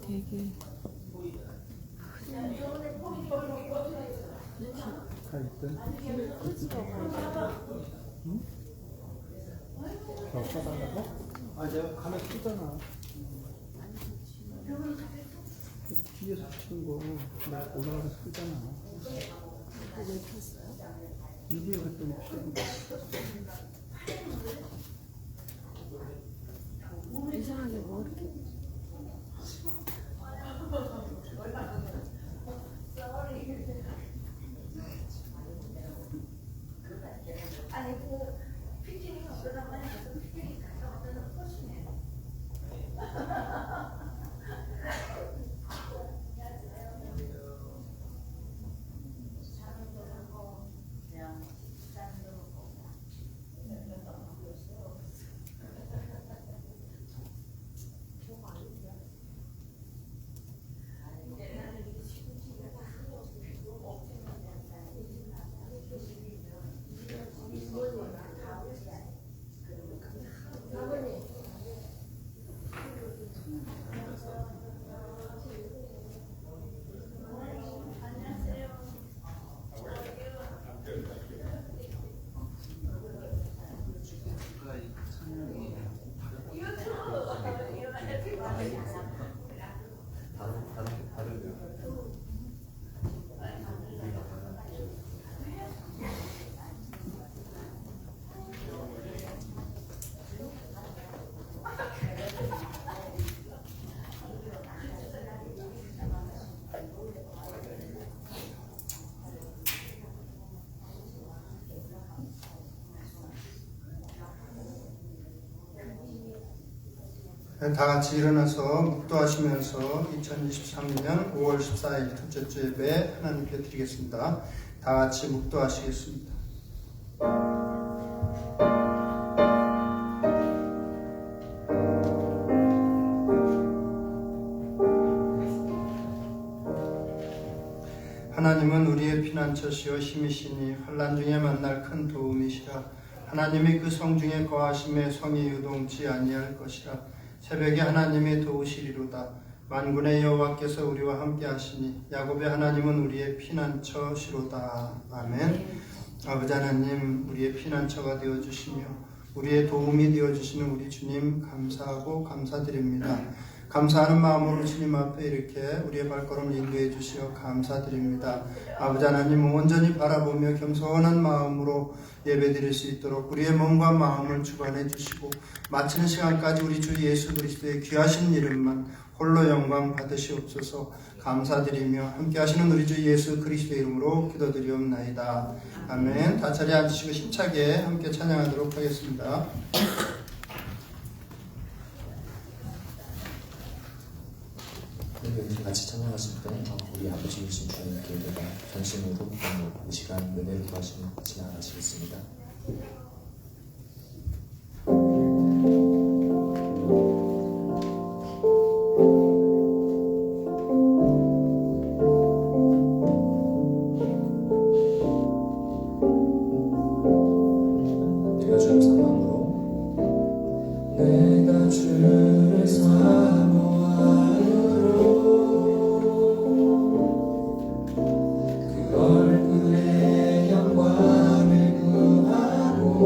되게 다 있든. 크지라고. 응? 더 써달라고? 아, 내가 가면 쓰잖아. 뒤에서 치는 거, 나 올라가서 쓰잖아. 왜 탔어요? 미디어 그랬더니 치는 거. 이상하게 뭐 이렇게 다 같이 일어나서 묵도하시면서 2023년 5월 14일 첫째 주 예배 하나님께 드리겠습니다. 다 같이 묵도하시겠습니다. 하나님은 우리의 피난처시요 힘이시니 환난 중에 만날 큰 도움이시라. 하나님이 그 성 중에 거하심에 성이 유동치 아니할 것이라. 새벽에 하나님이 도우시리로다. 만군의 여호와께서 우리와 함께 하시니 야곱의 하나님은 우리의 피난처시로다. 아멘. 아버지 하나님, 우리의 피난처가 되어주시며 우리의 도움이 되어주시는 우리 주님 감사하고 감사드립니다. 감사하는 마음으로 주님 앞에 이렇게 우리의 발걸음을 인도해 주시어 감사드립니다. 아버지 하나님, 온전히 바라보며 겸손한 마음으로 예배드릴 수 있도록 우리의 몸과 마음을 주관해 주시고 마치는 시간까지 우리 주 예수 그리스도의 귀하신 이름만 홀로 영광 받으시옵소서. 감사드리며 함께 하시는 우리 주 예수 그리스도의 이름으로 기도드리옵나이다. 아멘. 다 자리에 앉으시고 힘차게 함께 찬양하도록 하겠습니다. 이렇게 같이 찬양하실 때 우리 아버지이신 주님께 내가 전심으로 이 시간 은혜를 구하시며 같이 나가시겠습니다. 내가 주를 사모함으로 내가 주를 사모하여 얼굴의 영광을 구하고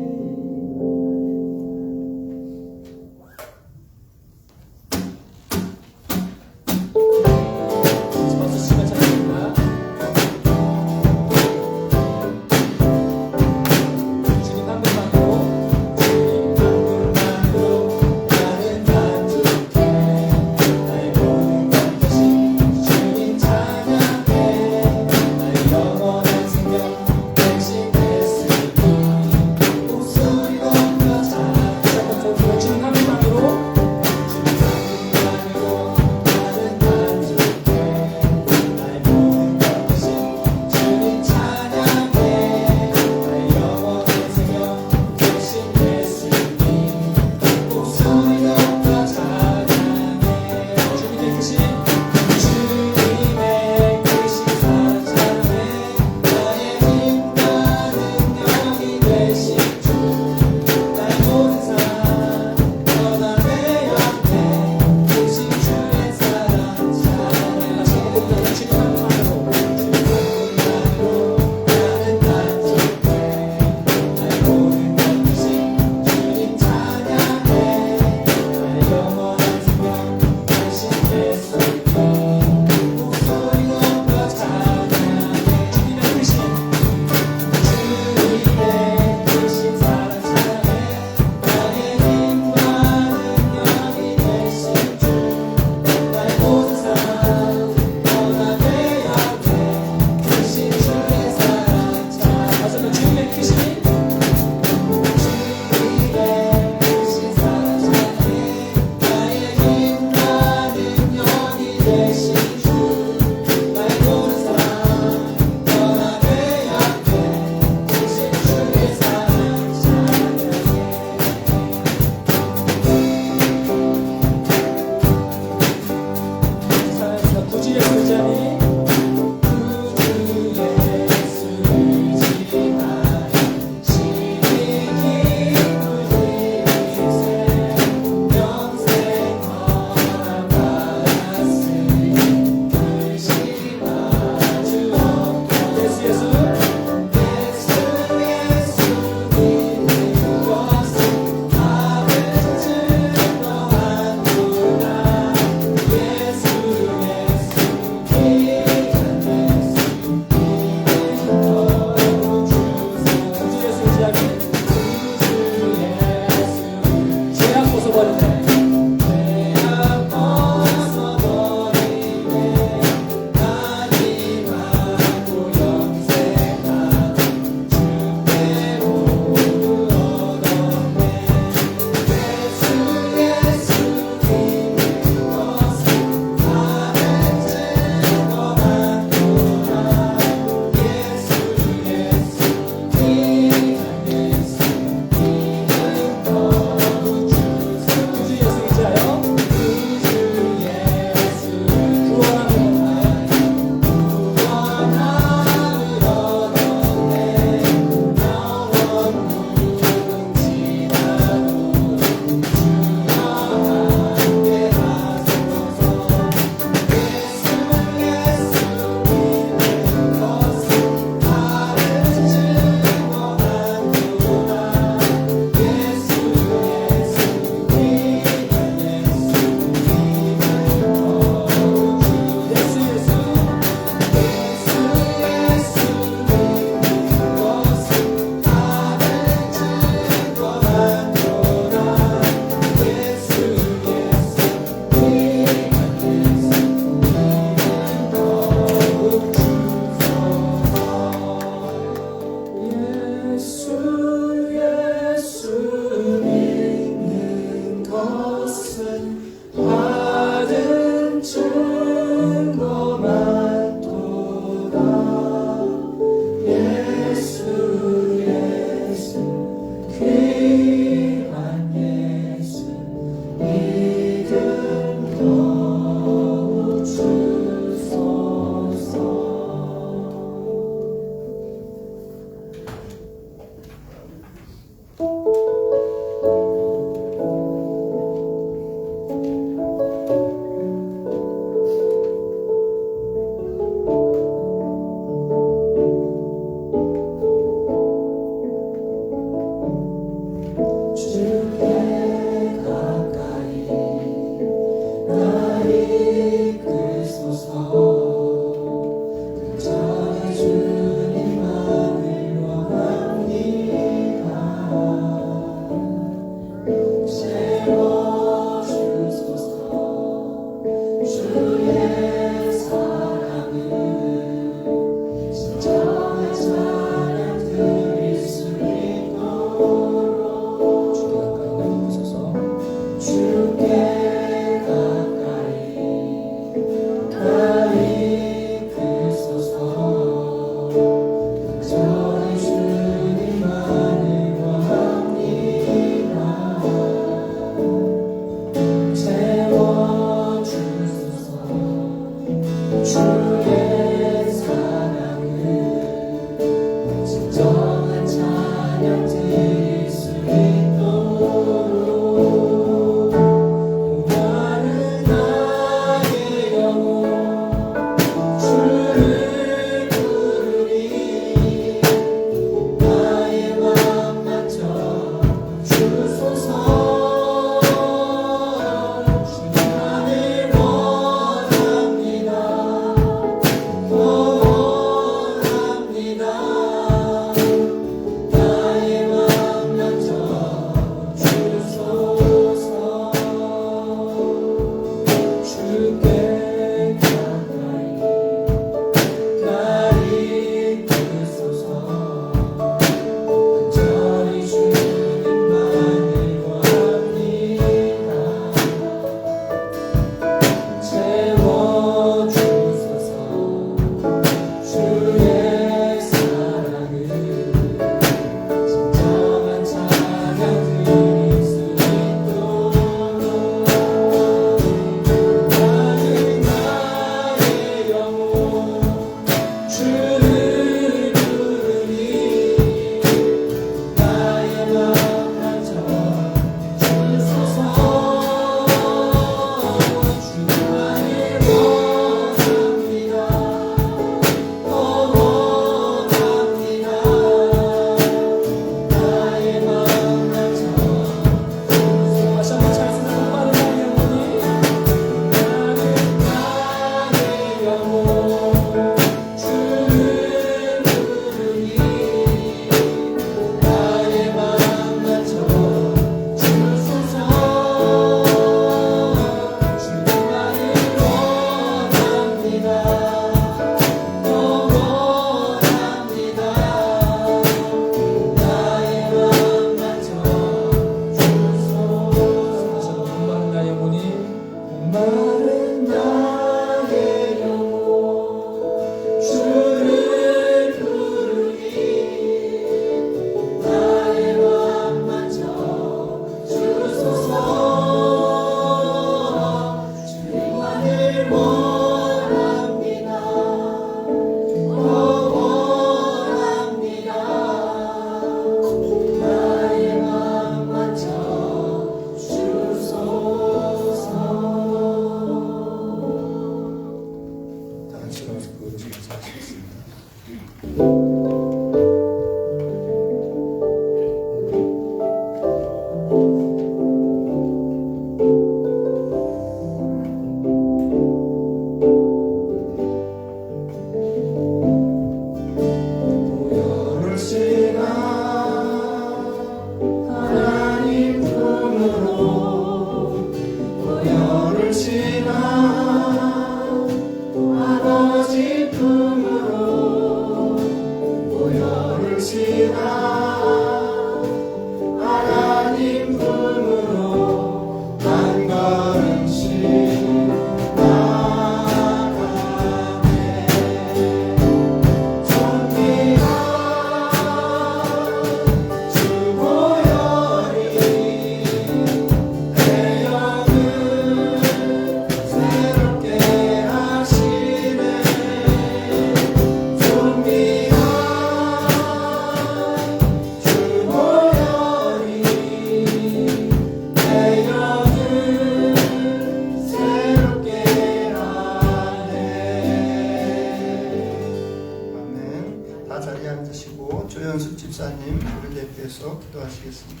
조연숙 집사님 우리 대표해서 기도하시겠습니다.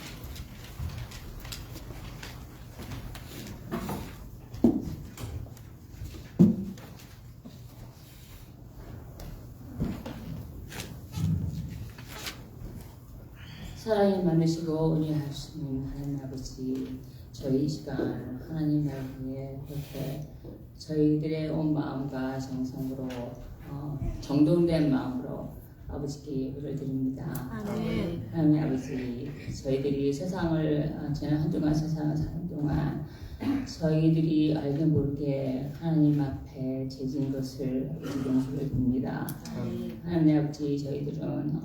사랑이 많으시고 은혜하시는 하나님 아버지, 저희 이 시간 하나님 말씀에 그렇게 저희들의 온 마음과 정성으로 정돈된 마음으로 아버지께 예배를 드립니다. 아멘. 하나님 아버지, 저희들이 세상을 지난 한동안 세상을 사는 동안 저희들이 알게 모르게 하나님 앞에 죄진 것을 용서를 드립니다. 하나님 아버지, 저희들은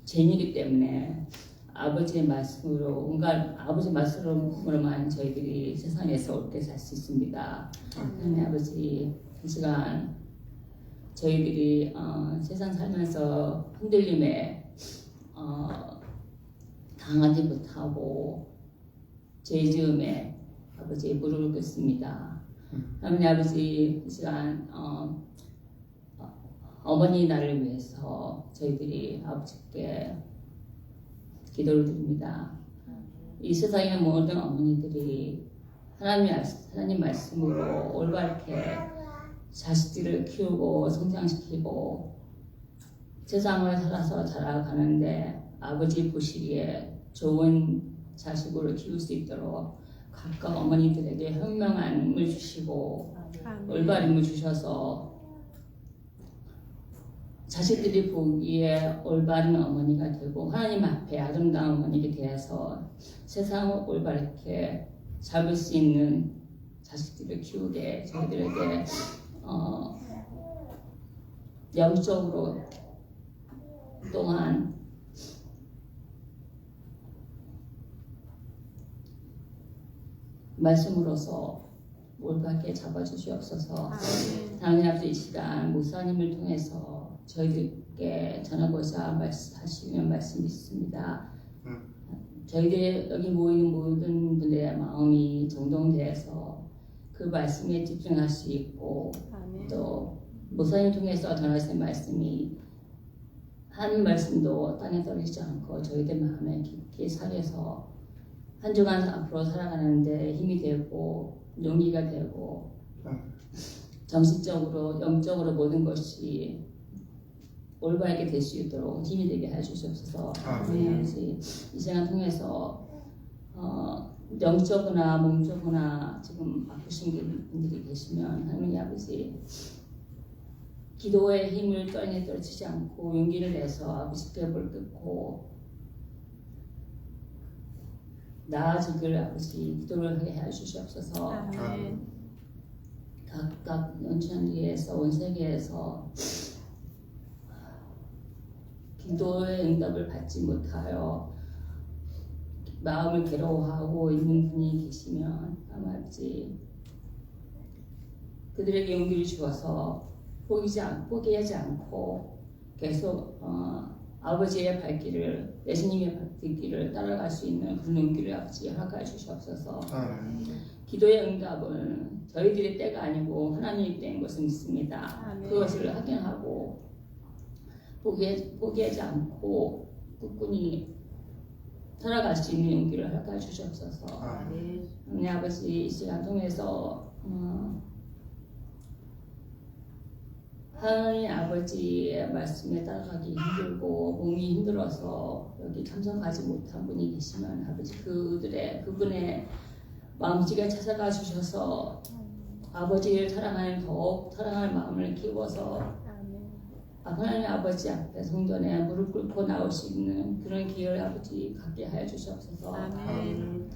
죄인이기 때문에 아버지의 말씀으로 온갖 아버지 말씀으로만 저희들이 세상에서 옳게 살 수 있습니다. 하나님 아버지, 이 시간 저희들이 세상 살면서 흔들림에 당하지 못하고 죄지음에 아버지 무릎을 꿇습니다. 하나님 아버지, 이 시간 어머니 날을 위해서 저희들이 아버지께 기도를 드립니다. 이 세상의 모든 어머니들이 하나님 말씀으로 올바르게 자식들을 키우고 성장시키고 세상을 살아서 자라가는데 아버지 보시기에 좋은 자식으로 키울 수 있도록 각각 어머니들에게 현명함을 주시고 올바름을 주셔서 자식들이 보기에 올바른 어머니가 되고 하나님 앞에 아름다운 어머니가 되어서 세상을 올바르게 잡을 수 있는 자식들을 키우게 저희들에게 영적으로 또한 말씀으로서 올바르게 잡아주시옵소서. 아멘. 하나님 아버지 이 시간 목사님을 통해서 저희들께 전하고자 하시는 말씀이 있습니다. 저희들 여기 모이는 모든 분들의 마음이 정돈되어서 그 말씀에 집중할 수 있고 아멘. 또 목사님 통해서 전하신 말씀이 한 말씀도 땅에 떨어지지 않고 저희들 마음에 깊이 살려서 한 주간 앞으로 살아가는데 힘이 되고 용기가 되고 정신적으로 영적으로 모든 것이 올바르게 될 수 있도록 힘이 되게 해주시옵소서. 아멘. 이 시간 통해서 영적으나 몸적으나 지금 아프신 분들이 계시면 하나님 아버지 기도의 힘을 떠내 떨치지 않고 용기를 내서 아버지께 물 끓고 나아지기를 아버지 기도를 하게 해주시옵소서. 아멘. 각각 연천리에서 온 세계에서 기도의 응답을 받지 못하여 마음을 괴로워하고 있는 분이 계시면 아버지 그들에게 용기를 주어서 포기하지 않고 계속 아버지의 발길을 예수님의 발길을 따라갈 수 있는 그런 용기를 아버지 허락해 주시옵소서. 기도의 응답은 저희들의 때가 아니고 하나님의 때인 것을 믿습니다. 아멘. 그것을 확인하고 포기하지 않고 꿋꿋이 살아갈 수 있는 용기를 허락해 주시옵소서. 하나님 아버지 이 시간 통해서 하나님 아버지의 말씀에 따라가기 힘들고 몸이 힘들어서 여기 참석하지 못한 분이 계시면 아버지 그분의 마음속에 찾아가 주셔서 아버지를 사랑하는 더욱 사랑할 마음을 키워서 하나님 아버지 앞에 성전에 무릎 꿇고 나올 수 있는 그런 기회를 아버지 갖게 하여 주시옵소서. 아멘.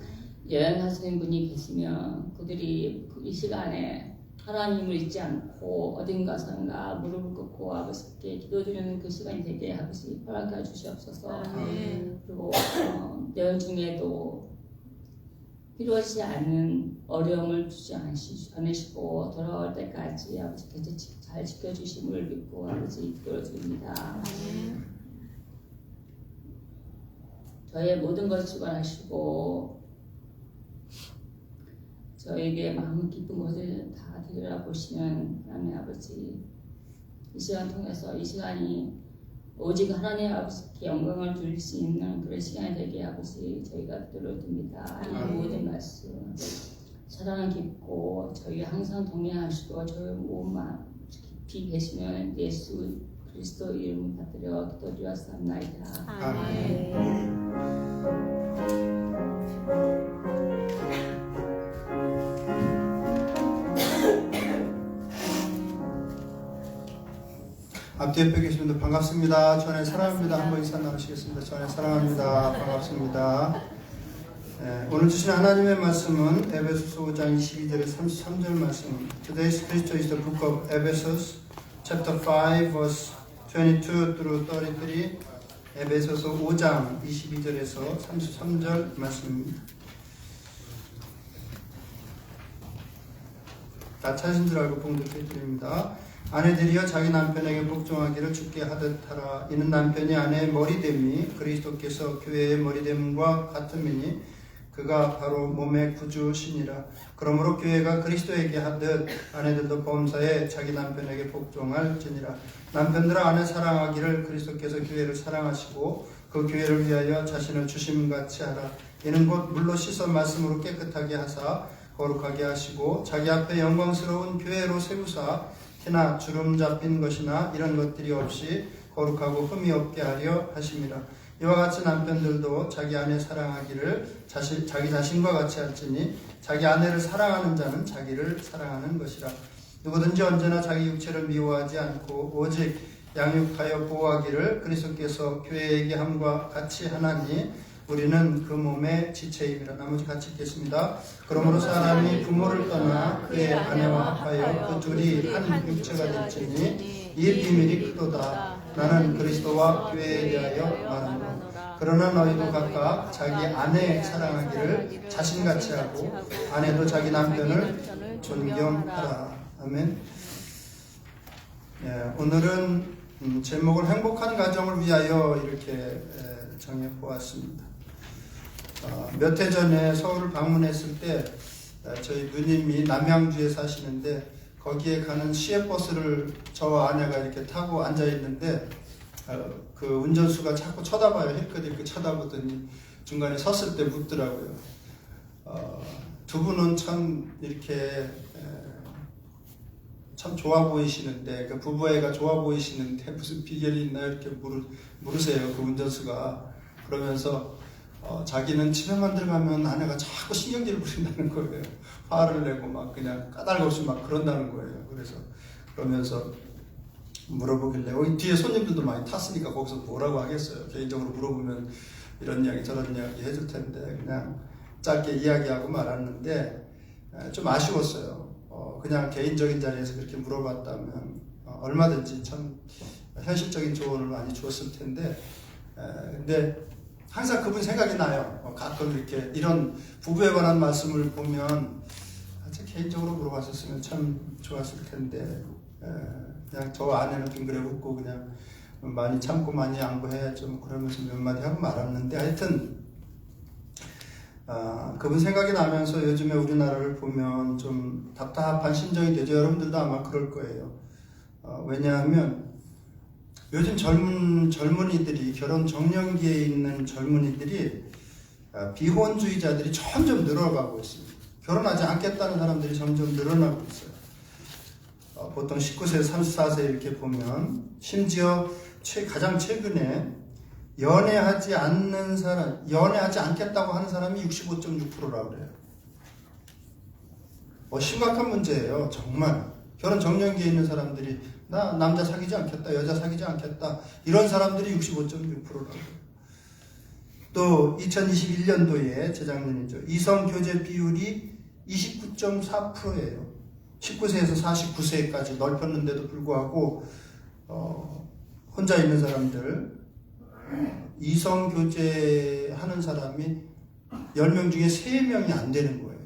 여행하시는 분이 계시면 그들이 이 시간에 하나님을 잊지 않고 어딘가선가 무릎을 꿇고 아버지께 기도드리는 그 시간이 되게 아버지 허락해 주시옵소서. 아멘. 그리고 여행 중에도 필요하지 않은 어려움을 주지 않으시고 돌아올 때까지 아버지께서 잘 지켜주심을 믿고 아버지 기도를 드립니다. 저의 모든 것을 주관하시고 저에게 마음 깊은 것을 다 들여다보시는 하나님 아버지 이 시간 통해서 이 시간이 오직 하나님 아버지께 영광을 드릴 수 있는 그런 시간이 되게 아버지 저희가 기도를 드립니다. 이 모든 말씀 사랑은 깊고 저희 항상 동행하시고 저희 몸만 깊이 계시는 예수 그리스도 이름 받들여 기도드렸사옵나이다. 아멘. 앞뒤에 펴 계신 분들 반갑습니다. 전에 사랑합니다. 한번 인사 나누시겠습니다. 전에 사랑합니다. 반갑습니다. 오늘 주신 하나님의 말씀은 에베소서 5장 22절에 33절 말씀. Today's scripture is the book of Ephesus, chapter 5, verse 22 through 33. 에베소서 5장 22절에서 33절 말씀입니다. 다 찾으신 줄 알고 봉독해 드립니다. 아내들이여 자기 남편에게 복종하기를 주께 하듯 하라. 이는 남편이 아내의 머리됨이 그리스도께서 교회의 머리됨과 같음이니 그가 바로 몸의 구주시니라. 그러므로 교회가 그리스도에게 하듯 아내들도 범사에 자기 남편에게 복종할지니라. 남편들아 아내 사랑하기를 그리스도께서 교회를 사랑하시고 그 교회를 위하여 자신을 주심같이 하라. 이는 곧 물로 씻어 말씀으로 깨끗하게 하사 거룩하게 하시고 자기 앞에 영광스러운 교회로 세우사 티나 주름 잡힌 것이나 이런 것들이 없이 거룩하고 흠이 없게 하려 하심이라. 이와 같이 남편들도 자기 아내 사랑하기를 자기 자신과 같이 할지니 자기 아내를 사랑하는 자는 자기를 사랑하는 것이라. 누구든지 언제나 자기 육체를 미워하지 않고 오직 양육하여 보호하기를 그리스도께서 교회에게 함과 같이 하나니 우리는 그 몸의 지체임이라. 나머지 같이 읽겠습니다. 그러므로 사람이 부모를 떠나 그의 아내와 합하여 그 둘이 한 육체가 될지니 이 비밀이 크도다. 나는 그리스도와 교회에 대하여 말하노라. 그러나 너희도 각각 자기 아내 사랑하기를 자신같이 하고 아내도 자기 남편을 존경하라. 아멘. 예, 오늘은 제목을 행복한 가정을 위하여 이렇게 정해 보았습니다. 몇 해 전에 서울을 방문했을 때 저희 누님이 남양주에 사시는데 거기에 가는 시외버스를 저와 아내가 이렇게 타고 앉아 있는데 그 운전수가 자꾸 쳐다봐요. 힐끗힐끗 쳐다보더니 중간에 섰을 때 묻더라고요. 두 분은 참 이렇게 참 좋아 보이시는데, 그 부부애가 좋아 보이시는데 무슨 비결이 있나요? 이렇게 물으세요. 그 운전수가. 그러면서 자기는 집에만 들어가면 아내가 자꾸 신경질을 부린다는 거예요. 화를 내고 막 그냥 까닭없이 막 그런다는 거예요. 그래서 그러면서 물어보길래 뒤에 손님들도 많이 탔으니까 거기서 뭐라고 하겠어요. 개인적으로 물어보면 이런 이야기 저런 이야기 해줄 텐데 그냥 짧게 이야기하고 말았는데 좀 아쉬웠어요. 그냥 개인적인 자리에서 그렇게 물어봤다면 얼마든지 참 현실적인 조언을 많이 줬을 텐데 근데 항상 그분 생각이 나요. 가끔 이렇게 이런 부부에 관한 말씀을 보면 개인적으로 물어봤었으면 참 좋았을 텐데 그냥 저 아내는 빙그레 웃고 그냥 많이 참고 많이 양보해 좀 그러면서 몇 마디 하고 말았는데 하여튼 그분 생각이 나면서 요즘에 우리나라를 보면 좀 답답한 심정이 되죠. 여러분들도 아마 그럴 거예요. 왜냐하면 요즘 젊은이들이 결혼 정년기에 있는 젊은이들이 비혼주의자들이 점점 늘어가고 있습니다. 결혼하지 않겠다는 사람들이 점점 늘어나고 있어요. 보통 19세, 34세 이렇게 보면 심지어 가장 최근에 연애하지 않겠다고 하는 사람이 65.6%라고 그래요. 심각한 문제예요. 정말. 결혼 정년기에 있는 사람들이 나 남자 사귀지 않겠다, 여자 사귀지 않겠다 이런 사람들이 65.6%라고 해요. 또 2021년도에 재작년이죠. 이성 교제 비율이 29.4%예요. 19세에서 49세까지 넓혔는데도 불구하고 혼자 있는 사람들 이성 교제하는 사람이 10명 중에 3명이 안 되는 거예요.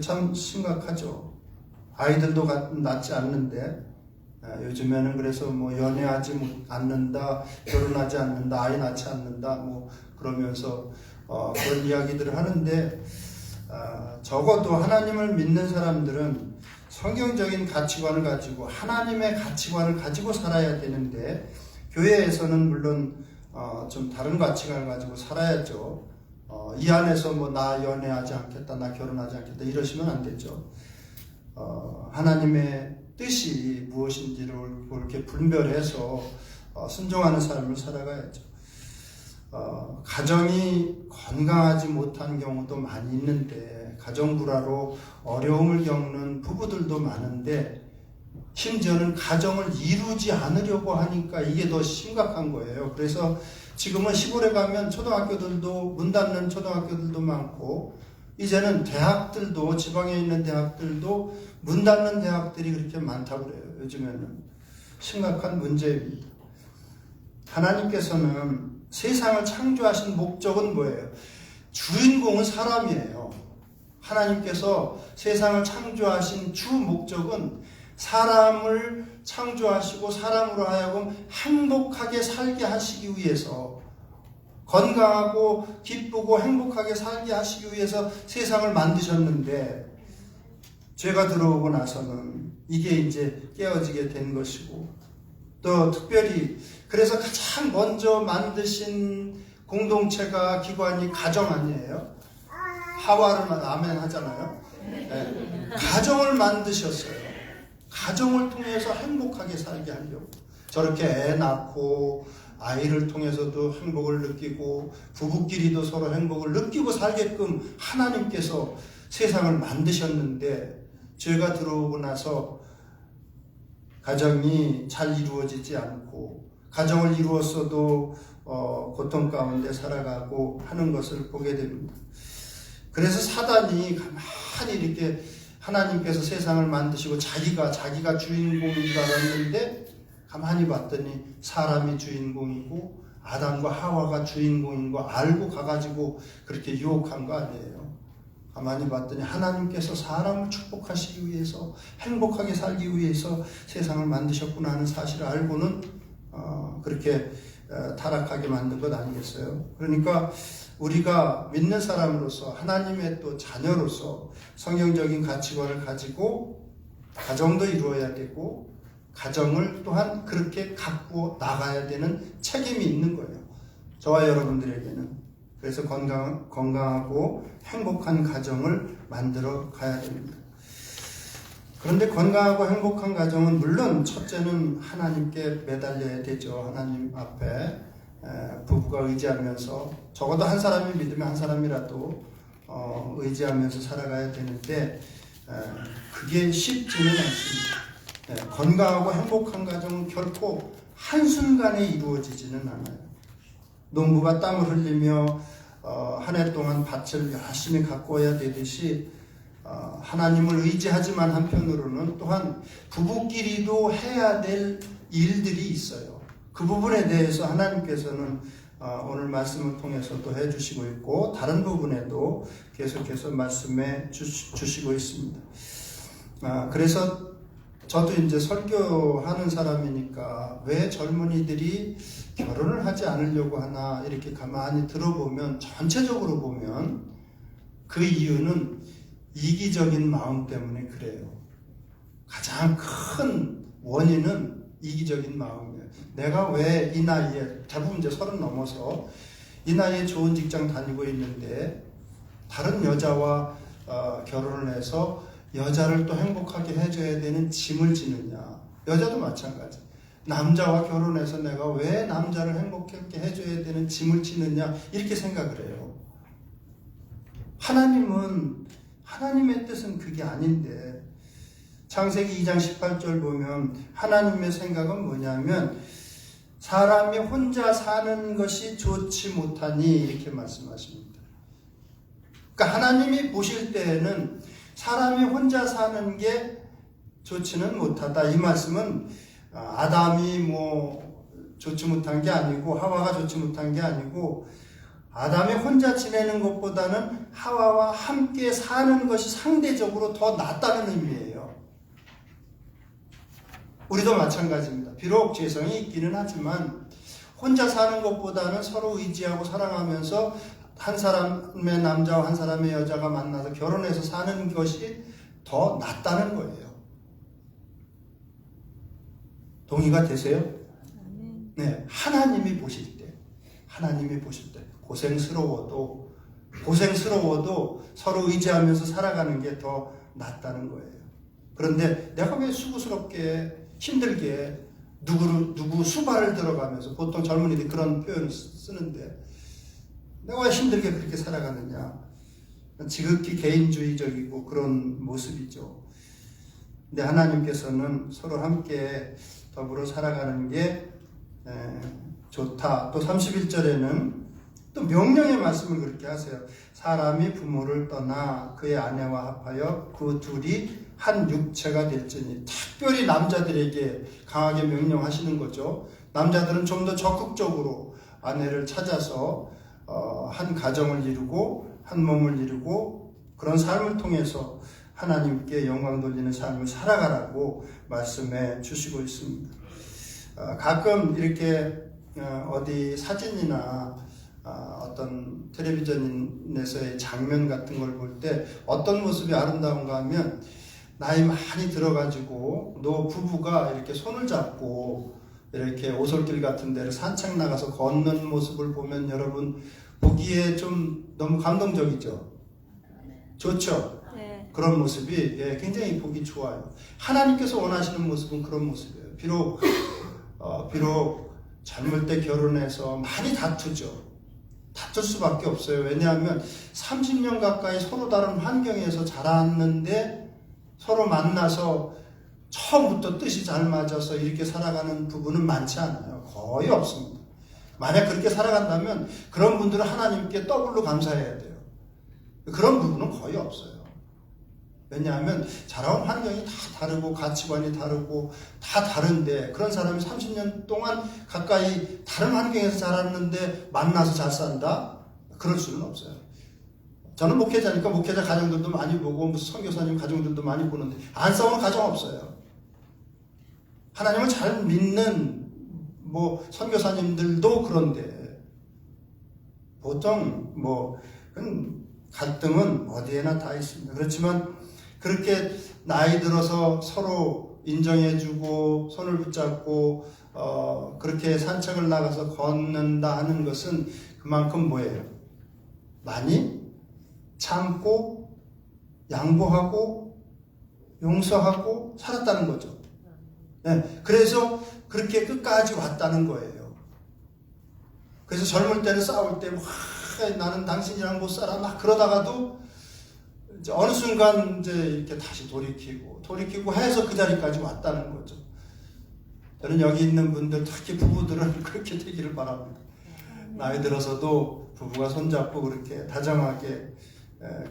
참 심각하죠. 아이들도 낳지 않는데 요즘에는 그래서 뭐 연애하지 않는다, 결혼하지 않는다, 아이 낳지 않는다 뭐 그러면서 그런 이야기들을 하는데 적어도 하나님을 믿는 사람들은 성경적인 가치관을 가지고 하나님의 가치관을 가지고 살아야 되는데 교회에서는 물론 좀 다른 가치관을 가지고 살아야죠. 이 안에서 뭐 나 연애하지 않겠다, 나 결혼하지 않겠다 이러시면 안 되죠. 하나님의 뜻이 무엇인지를 이렇게 분별해서 순종하는 삶을 살아가야죠. 가정이 건강하지 못한 경우도 많이 있는데 가정 불화로 어려움을 겪는 부부들도 많은데 심지어는 가정을 이루지 않으려고 하니까 이게 더 심각한 거예요. 그래서 지금은 시골에 가면 초등학교들도 문 닫는 초등학교들도 많고 이제는 대학들도 지방에 있는 대학들도 문 닫는 대학들이 그렇게 많다고 그래요. 요즘에는 심각한 문제입니다. 하나님께서는 세상을 창조하신 목적은 뭐예요? 주인공은 사람이에요. 하나님께서 세상을 창조하신 주 목적은 사람을 창조하시고 사람으로 하여금 행복하게 살게 하시기 위해서 건강하고 기쁘고 행복하게 살게 하시기 위해서 세상을 만드셨는데 죄가 들어오고 나서는 이게 이제 깨어지게 된 것이고 또 특별히 그래서 가장 먼저 만드신 공동체가 기관이 가정 아니에요? 하와를 아멘 하잖아요. 네. 가정을 만드셨어요. 가정을 통해서 행복하게 살게 하려고 저렇게 애 낳고 아이를 통해서도 행복을 느끼고 부부끼리도 서로 행복을 느끼고 살게끔 하나님께서 세상을 만드셨는데 죄가 들어오고 나서 가정이 잘 이루어지지 않고 가정을 이루었어도 고통 가운데 살아가고 하는 것을 보게 됩니다. 그래서 사단이 가만히 이렇게 하나님께서 세상을 만드시고 자기가 주인공인 줄 알았는데 가만히 봤더니 사람이 주인공이고 아담과 하와가 주인공인 거 알고 가가지고 그렇게 유혹한 거 아니에요. 가만히 봤더니 하나님께서 사람을 축복하시기 위해서 행복하게 살기 위해서 세상을 만드셨구나 하는 사실을 알고는 그렇게 타락하게 만든 것 아니겠어요? 그러니까 우리가 믿는 사람으로서 하나님의 또 자녀로서 성경적인 가치관을 가지고 가정도 이루어야 되고 가정을 또한 그렇게 갖고 나가야 되는 책임이 있는 거예요. 저와 여러분들에게는. 그래서 건강하고 행복한 가정을 만들어 가야 됩니다. 그런데 건강하고 행복한 가정은 물론 첫째는 하나님께 매달려야 되죠. 하나님 앞에 부부가 의지하면서 적어도 한 사람이 믿으면 한 사람이라도 의지하면서 살아가야 되는데 그게 쉽지는 않습니다. 건강하고 행복한 가정은 결코 한순간에 이루어지지는 않아요. 농부가 땀을 흘리며 한 해 동안 밭을 열심히 가꿔야 되듯이 하나님을 의지하지만 한편으로는 또한 부부끼리도 해야 될 일들이 있어요. 그 부분에 대해서 하나님께서는 오늘 말씀을 통해서 또 해주시고 있고 다른 부분에도 계속해서 말씀해 주시고 있습니다. 그래서 저도 이제 설교하는 사람이니까 왜 젊은이들이 결혼을 하지 않으려고 하나 이렇게 가만히 들어보면 전체적으로 보면 그 이유는 이기적인 마음 때문에 그래요. 가장 큰 원인은 이기적인 마음이에요. 내가 왜 이 나이에 대부분 이제 30 넘어서 이 나이에 좋은 직장 다니고 있는데 다른 여자와 결혼을 해서 여자를 또 행복하게 해줘야 되는 짐을 지느냐. 여자도 마찬가지. 남자와 결혼해서 내가 왜 남자를 행복하게 해줘야 되는 짐을 지느냐 이렇게 생각을 해요. 하나님의 뜻은 그게 아닌데 창세기 2장 18절 보면 하나님의 생각은 뭐냐면 사람이 혼자 사는 것이 좋지 못하니 이렇게 말씀하십니다. 그러니까 하나님이 보실 때에는 사람이 혼자 사는 게 좋지는 못하다. 이 말씀은 아담이 좋지 못한 게 아니고 하와가 좋지 못한 게 아니고 아담이 혼자 지내는 것보다는 하와와 함께 사는 것이 상대적으로 더 낫다는 의미예요. 우리도 마찬가지입니다. 비록 죄성이 있기는 하지만 혼자 사는 것보다는 서로 의지하고 사랑하면서 한 사람의 남자와 한 사람의 여자가 만나서 결혼해서 사는 것이 더 낫다는 거예요. 동의가 되세요? 네, 하나님이 보실 때 고생스러워도 서로 의지하면서 살아가는 게 더 낫다는 거예요. 그런데 내가 왜 수고스럽게 힘들게 누구 수발을 들어가면서 보통 젊은이들이 그런 표현을 쓰는데 내가 왜 힘들게 그렇게 살아가느냐. 지극히 개인주의적이고 그런 모습이죠. 근데 하나님께서는 서로 함께 더불어 살아가는 게 좋다. 또 31절에는 또 명령의 말씀을 그렇게 하세요. 사람이 부모를 떠나 그의 아내와 합하여 그 둘이 한 육체가 될지니. 특별히 남자들에게 강하게 명령하시는 거죠. 남자들은 좀 더 적극적으로 아내를 찾아서 한 가정을 이루고 한 몸을 이루고 그런 삶을 통해서 하나님께 영광 돌리는 삶을 살아가라고 말씀해 주시고 있습니다. 가끔 이렇게 어디 사진이나 어떤 텔레비전에서의 장면 같은 걸 볼 때 어떤 모습이 아름다운가 하면 나이 많이 들어가지고 노 부부가 이렇게 손을 잡고 이렇게 오솔길 같은 데를 산책 나가서 걷는 모습을 보면 여러분 보기에 좀 너무 감동적이죠? 좋죠? 네. 그런 모습이 굉장히 보기 좋아요. 하나님께서 원하시는 모습은 그런 모습이에요. 비록 젊을 때 결혼해서 많이 다투죠. 다툴 수밖에 없어요. 왜냐하면 30년 가까이 서로 다른 환경에서 자랐는데 서로 만나서 처음부터 뜻이 잘 맞아서 이렇게 살아가는 부부는 많지 않아요. 거의 없습니다. 만약 그렇게 살아간다면 그런 분들은 하나님께 더블로 감사해야 돼요. 그런 부부는 거의 없어요. 왜냐하면 자라온 환경이 다 다르고 가치관이 다르고 다 다른데 그런 사람이 30년 동안 가까이 다른 환경에서 자랐는데 만나서 잘 산다? 그럴 수는 없어요. 저는 목회자니까 목회자 가정들도 많이 보고 무슨 선교사님 가정들도 많이 보는데 안 싸우는 가정 없어요. 하나님을 잘 믿는 뭐 선교사님들도 그런데 보통 뭐 갈등은 어디에나 다 있습니다. 그렇지만 그렇게 나이 들어서 서로 인정해주고 손을 붙잡고 그렇게 산책을 나가서 걷는다 하는 것은 그만큼 뭐예요? 많이 참고 양보하고 용서하고 살았다는 거죠. 네, 그래서 그렇게 끝까지 왔다는 거예요. 그래서 젊을 때는 싸울 때 나는 당신이랑 못 살아 막 그러다가도 이제 어느 순간 이제 이렇게 다시 돌이키고 해서 그 자리까지 왔다는 거죠. 저는 여기 있는 분들 특히 부부들은 그렇게 되기를 바랍니다. 나이 들어서도 부부가 손잡고 그렇게 다정하게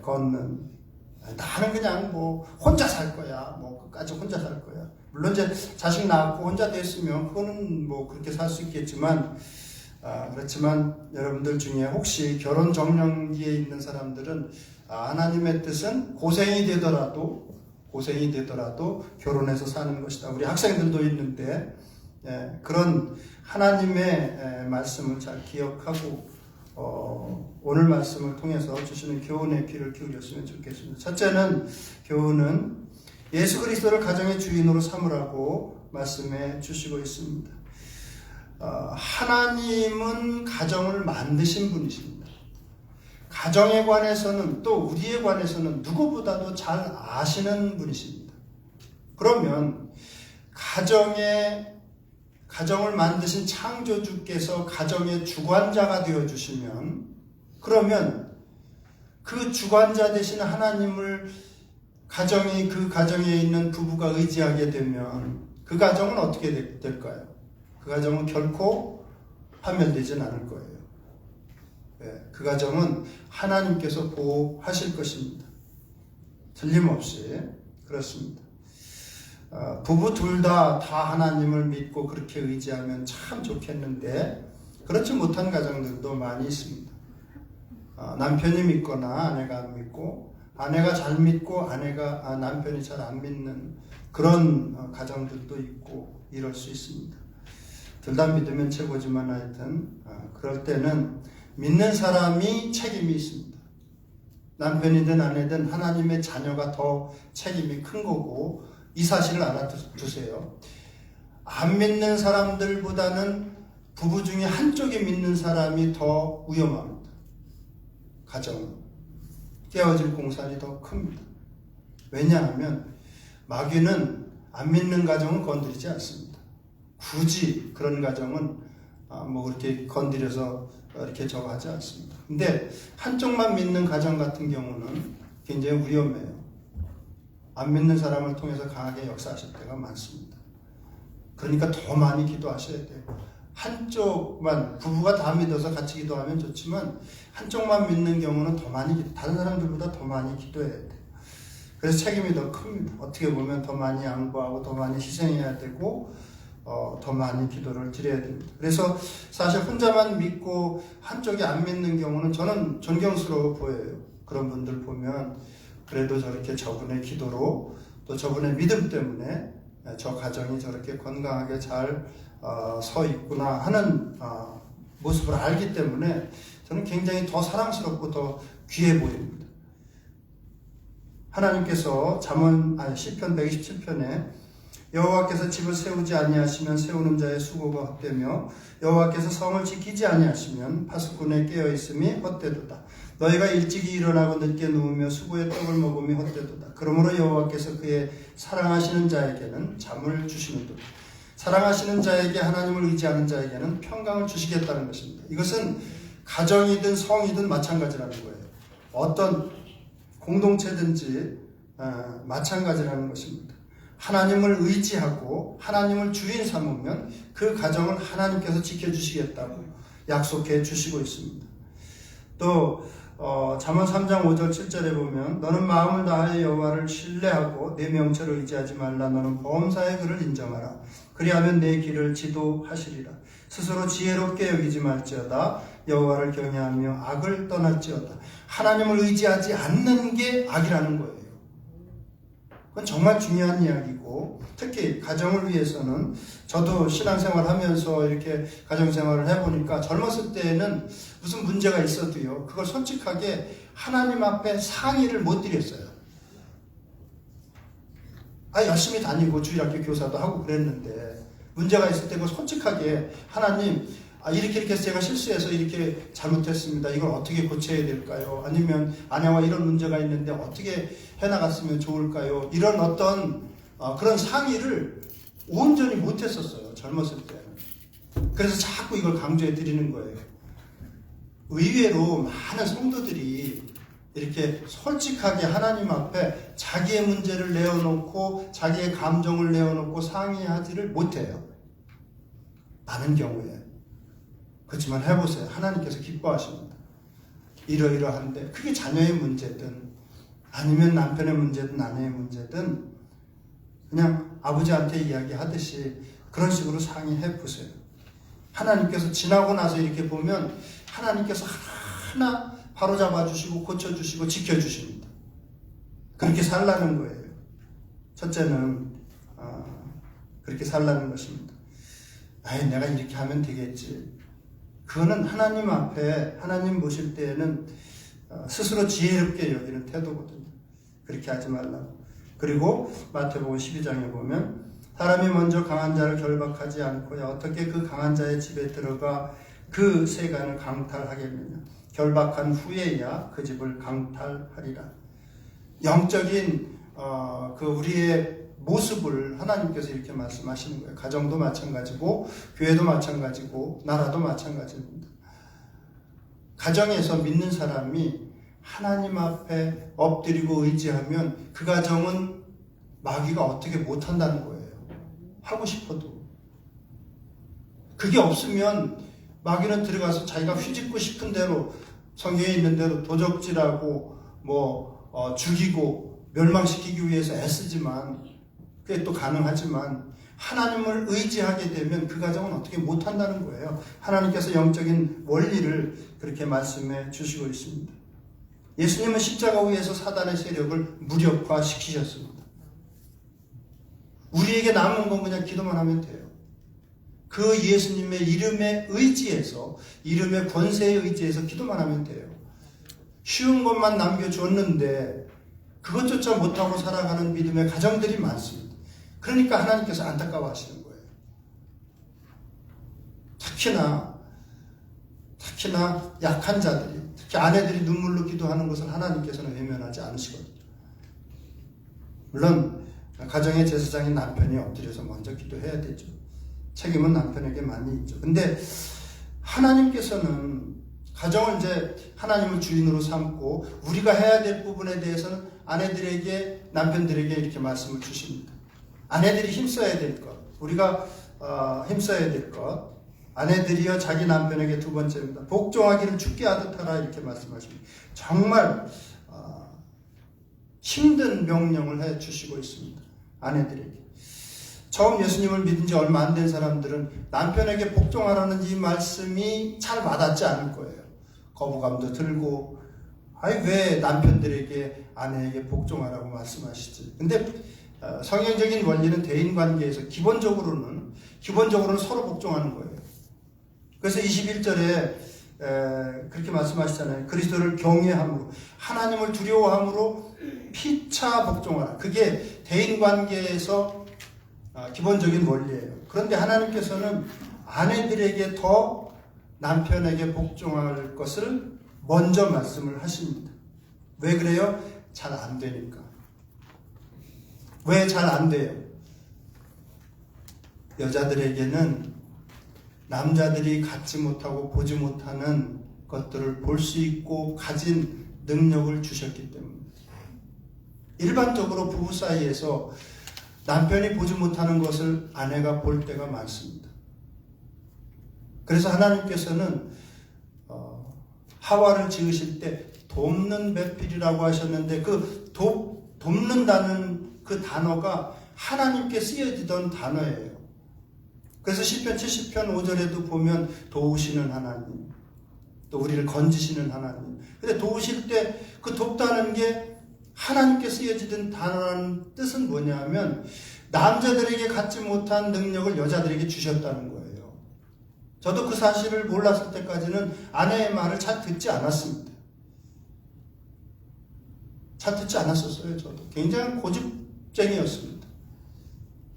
걷는, 나는 그냥 뭐 혼자 살 거야, 뭐 끝까지 혼자 살 거야. 물론 이제 자식 낳고 혼자 됐으면 그거는 뭐 그렇게 살 수 있겠지만, 그렇지만 여러분들 중에 혹시 결혼 정년기에 있는 사람들은 하나님의 뜻은 고생이 되더라도 결혼해서 사는 것이다. 우리 학생들도 있는데 그런 하나님의 말씀을 잘 기억하고 오늘 말씀을 통해서 주시는 교훈의 귀를 기울였으면 좋겠습니다. 첫째는 교훈은 예수 그리스도를 가정의 주인으로 삼으라고 말씀해 주시고 있습니다. 하나님은 가정을 만드신 분이십니다. 가정에 관해서는 또 우리에 관해서는 누구보다도 잘 아시는 분이십니다. 그러면 가정을 만드신 창조주께서 가정의 주관자가 되어주시면, 그러면 그 주관자 되신 하나님을 그 가정에 있는 부부가 의지하게 되면 그 가정은 어떻게 될까요? 그 가정은 결코 파멸되진 않을 거예요. 그 가정은 하나님께서 보호하실 것입니다. 틀림없이 그렇습니다. 부부 둘 다 하나님을 믿고 그렇게 의지하면 참 좋겠는데 그렇지 못한 가정들도 많이 있습니다. 남편이 믿거나 아내가 안 믿고, 아내가 잘 믿고 남편이 잘 안 믿는 그런 가정들도 있고 이럴 수 있습니다. 둘 다 믿으면 최고지만 하여튼 그럴 때는 믿는 사람이 책임이 있습니다. 남편이든 아내든 하나님의 자녀가 더 책임이 큰 거고 이 사실을 알아두세요. 안 믿는 사람들보다는 부부 중에 한쪽이 믿는 사람이 더 위험합니다. 가정은 깨어질 공산이 더 큽니다. 왜냐하면 마귀는 안 믿는 가정은 건드리지 않습니다. 굳이 그런 가정은 뭐 그렇게 건드려서 이렇게 저거 하지 않습니다. 근데 한쪽만 믿는 가정 같은 경우는 굉장히 위험해요. 안 믿는 사람을 통해서 강하게 역사하실 때가 많습니다. 그러니까 더 많이 기도하셔야 돼요. 한쪽만, 부부가 다 믿어서 같이 기도하면 좋지만 한쪽만 믿는 경우는 더 많이 다른 사람들보다 더 많이 기도해야 돼요. 그래서 책임이 더 큽니다. 어떻게 보면 더 많이 양보하고 더 많이 희생해야 되고 더 많이 기도를 드려야 됩니다. 그래서 사실 혼자만 믿고 한쪽이 안 믿는 경우는 저는 존경스러워 보여요. 그런 분들 보면 그래도 저렇게 저분의 기도로 또 저분의 믿음 때문에 저 가정이 저렇게 건강하게 잘 서 있구나 하는 모습을 알기 때문에 저는 굉장히 더 사랑스럽고 더 귀해 보입니다. 하나님께서 시편 127편에 여호와께서 집을 세우지 아니하시면 세우는 자의 수고가 헛되며 여호와께서 성을 지키지 아니하시면 파수꾼의 깨어있음이 헛되도다. 너희가 일찍이 일어나고 늦게 누우며 수고의 떡을 먹음이 헛되도다. 그러므로 여호와께서 그의 사랑하시는 자에게는 잠을 주시는도다. 사랑하시는 자에게, 하나님을 의지하는 자에게는 평강을 주시겠다는 것입니다. 이것은 가정이든 성이든 마찬가지라는 거예요. 어떤 공동체든지 마찬가지라는 것입니다. 하나님을 의지하고 하나님을 주인 삼으면 그 가정을 하나님께서 지켜주시겠다고 약속해 주시고 있습니다. 또 잠언 3장 5절 7절에 보면 너는 마음을 다하여 여호와를 신뢰하고 내 명철을 의지하지 말라. 너는 범사의 그를 인정하라. 그리하면 내 길을 지도하시리라. 스스로 지혜롭게 여기지 말지어다. 여호와를 경외하며 악을 떠날지어다. 하나님을 의지하지 않는 게 악이라는 거예요. 그건 정말 중요한 이야기고, 특히 가정을 위해서는, 저도 신앙생활 하면서 이렇게 가정생활을 해보니까 젊었을 때에는 무슨 문제가 있어도요, 그걸 솔직하게 하나님 앞에 상의를 못 드렸어요. 열심히 다니고 주일학교 교사도 하고 그랬는데, 문제가 있을 때 그걸 솔직하게 하나님, 이렇게 해서 제가 실수해서 이렇게 잘못했습니다. 이걸 어떻게 고쳐야 될까요? 아니면 아내와 이런 문제가 있는데 어떻게 해나갔으면 좋을까요? 이런 어떤 그런 상의를 온전히 못했었어요. 젊었을 때는. 그래서 자꾸 이걸 강조해 드리는 거예요. 의외로 많은 성도들이 이렇게 솔직하게 하나님 앞에 자기의 문제를 내어놓고 자기의 감정을 내어놓고 상의하지를 못해요. 많은 경우에. 그렇지만 해보세요. 하나님께서 기뻐하십니다. 이러이러한데 그게 자녀의 문제든 아니면 남편의 문제든 아내의 문제든 그냥 아버지한테 이야기하듯이 그런 식으로 상의해 보세요. 하나님께서 지나고 나서 이렇게 보면 하나님께서 하나하나 바로잡아 주시고 고쳐주시고 지켜주십니다. 그렇게 살라는 거예요. 첫째는 그렇게 살라는 것입니다. 내가 이렇게 하면 되겠지. 그거는 하나님 앞에 하나님 보실 때에는 스스로 지혜롭게 여기는 태도거든요. 그렇게 하지 말라고. 그리고 마태복음 12장에 보면 사람이 먼저 강한 자를 결박하지 않고야 어떻게 그 강한 자의 집에 들어가 그 세간을 강탈하겠느냐. 결박한 후에야 그 집을 강탈하리라. 영적인 그 우리의 모습을 하나님께서 이렇게 말씀하시는 거예요. 가정도 마찬가지고 교회도 마찬가지고 나라도 마찬가지입니다. 가정에서 믿는 사람이 하나님 앞에 엎드리고 의지하면 그 가정은 마귀가 어떻게 못한다는 거예요. 하고 싶어도. 그게 없으면 마귀는 들어가서 자기가 휘짓고 싶은 대로 성경에 있는 대로 도적질하고 죽이고 멸망시키기 위해서 애쓰지만 그게 또 가능하지만 하나님을 의지하게 되면 그 가정은 어떻게 못한다는 거예요. 하나님께서 영적인 원리를 그렇게 말씀해 주시고 있습니다. 예수님은 십자가 위에서 사단의 세력을 무력화시키셨습니다. 우리에게 남은 건 그냥 기도만 하면 돼요. 그 예수님의 이름에 의지해서, 이름의 권세에 의지해서 기도만 하면 돼요. 쉬운 것만 남겨줬는데 그것조차 못하고 살아가는 믿음의 가정들이 많습니다. 그러니까 하나님께서 안타까워 하시는 거예요. 특히나 약한 자들이, 특히 아내들이 눈물로 기도하는 것을 하나님께서는 외면하지 않으시거든요. 물론 가정의 제사장인 남편이 엎드려서 먼저 기도해야 되죠. 책임은 남편에게 많이 있죠. 근데 하나님께서는 가정을 이제 하나님을 주인으로 삼고 우리가 해야 될 부분에 대해서는 아내들에게, 남편들에게 이렇게 말씀을 주십니다. 아내들이 힘써야 될 것, 우리가 힘써야 될 것, 아내들이여 자기 남편에게 두 번째입니다. 복종하기를 죽게 하듯 하라 이렇게 말씀하십니다. 정말 힘든 명령을 해 주시고 있습니다. 아내들에게. 처음 예수님을 믿은 지 얼마 안 된 사람들은 남편에게 복종하라는 이 말씀이 잘 와닿지 않을 거예요. 거부감도 들고, 왜 남편들에게 아내에게 복종하라고 말씀하시지? 근데 성경적인 원리는 대인관계에서 기본적으로는 서로 복종하는 거예요. 그래서 21절에 그렇게 말씀하시잖아요. 그리스도를 경외함으로, 하나님을 두려워함으로 피차 복종하라. 그게 대인관계에서 기본적인 원리예요. 그런데 하나님께서는 아내들에게 더 남편에게 복종할 것을 먼저 말씀을 하십니다. 왜 그래요? 잘 안 되니까. 왜 잘 안 돼요? 여자들에게는 남자들이 갖지 못하고 보지 못하는 것들을 볼 수 있고 가진 능력을 주셨기 때문입니다. 일반적으로 부부 사이에서 남편이 보지 못하는 것을 아내가 볼 때가 많습니다. 그래서 하나님께서는 하와를 지으실 때 돕는 배필이라고 하셨는데 그 돕는다는 그 단어가 하나님께 쓰여지던 단어예요. 그래서 시편 70편 5절에도 보면 도우시는 하나님, 또 우리를 건지시는 하나님. 근데 도우실 때 그 돕다는 게 하나님께 쓰여지던 단어라는 뜻은 뭐냐면 남자들에게 갖지 못한 능력을 여자들에게 주셨다는 거예요. 저도 그 사실을 몰랐을 때까지는 아내의 말을 잘 듣지 않았습니다. 잘 듣지 않았었어요. 저도 굉장히 고집쟁이였습니다.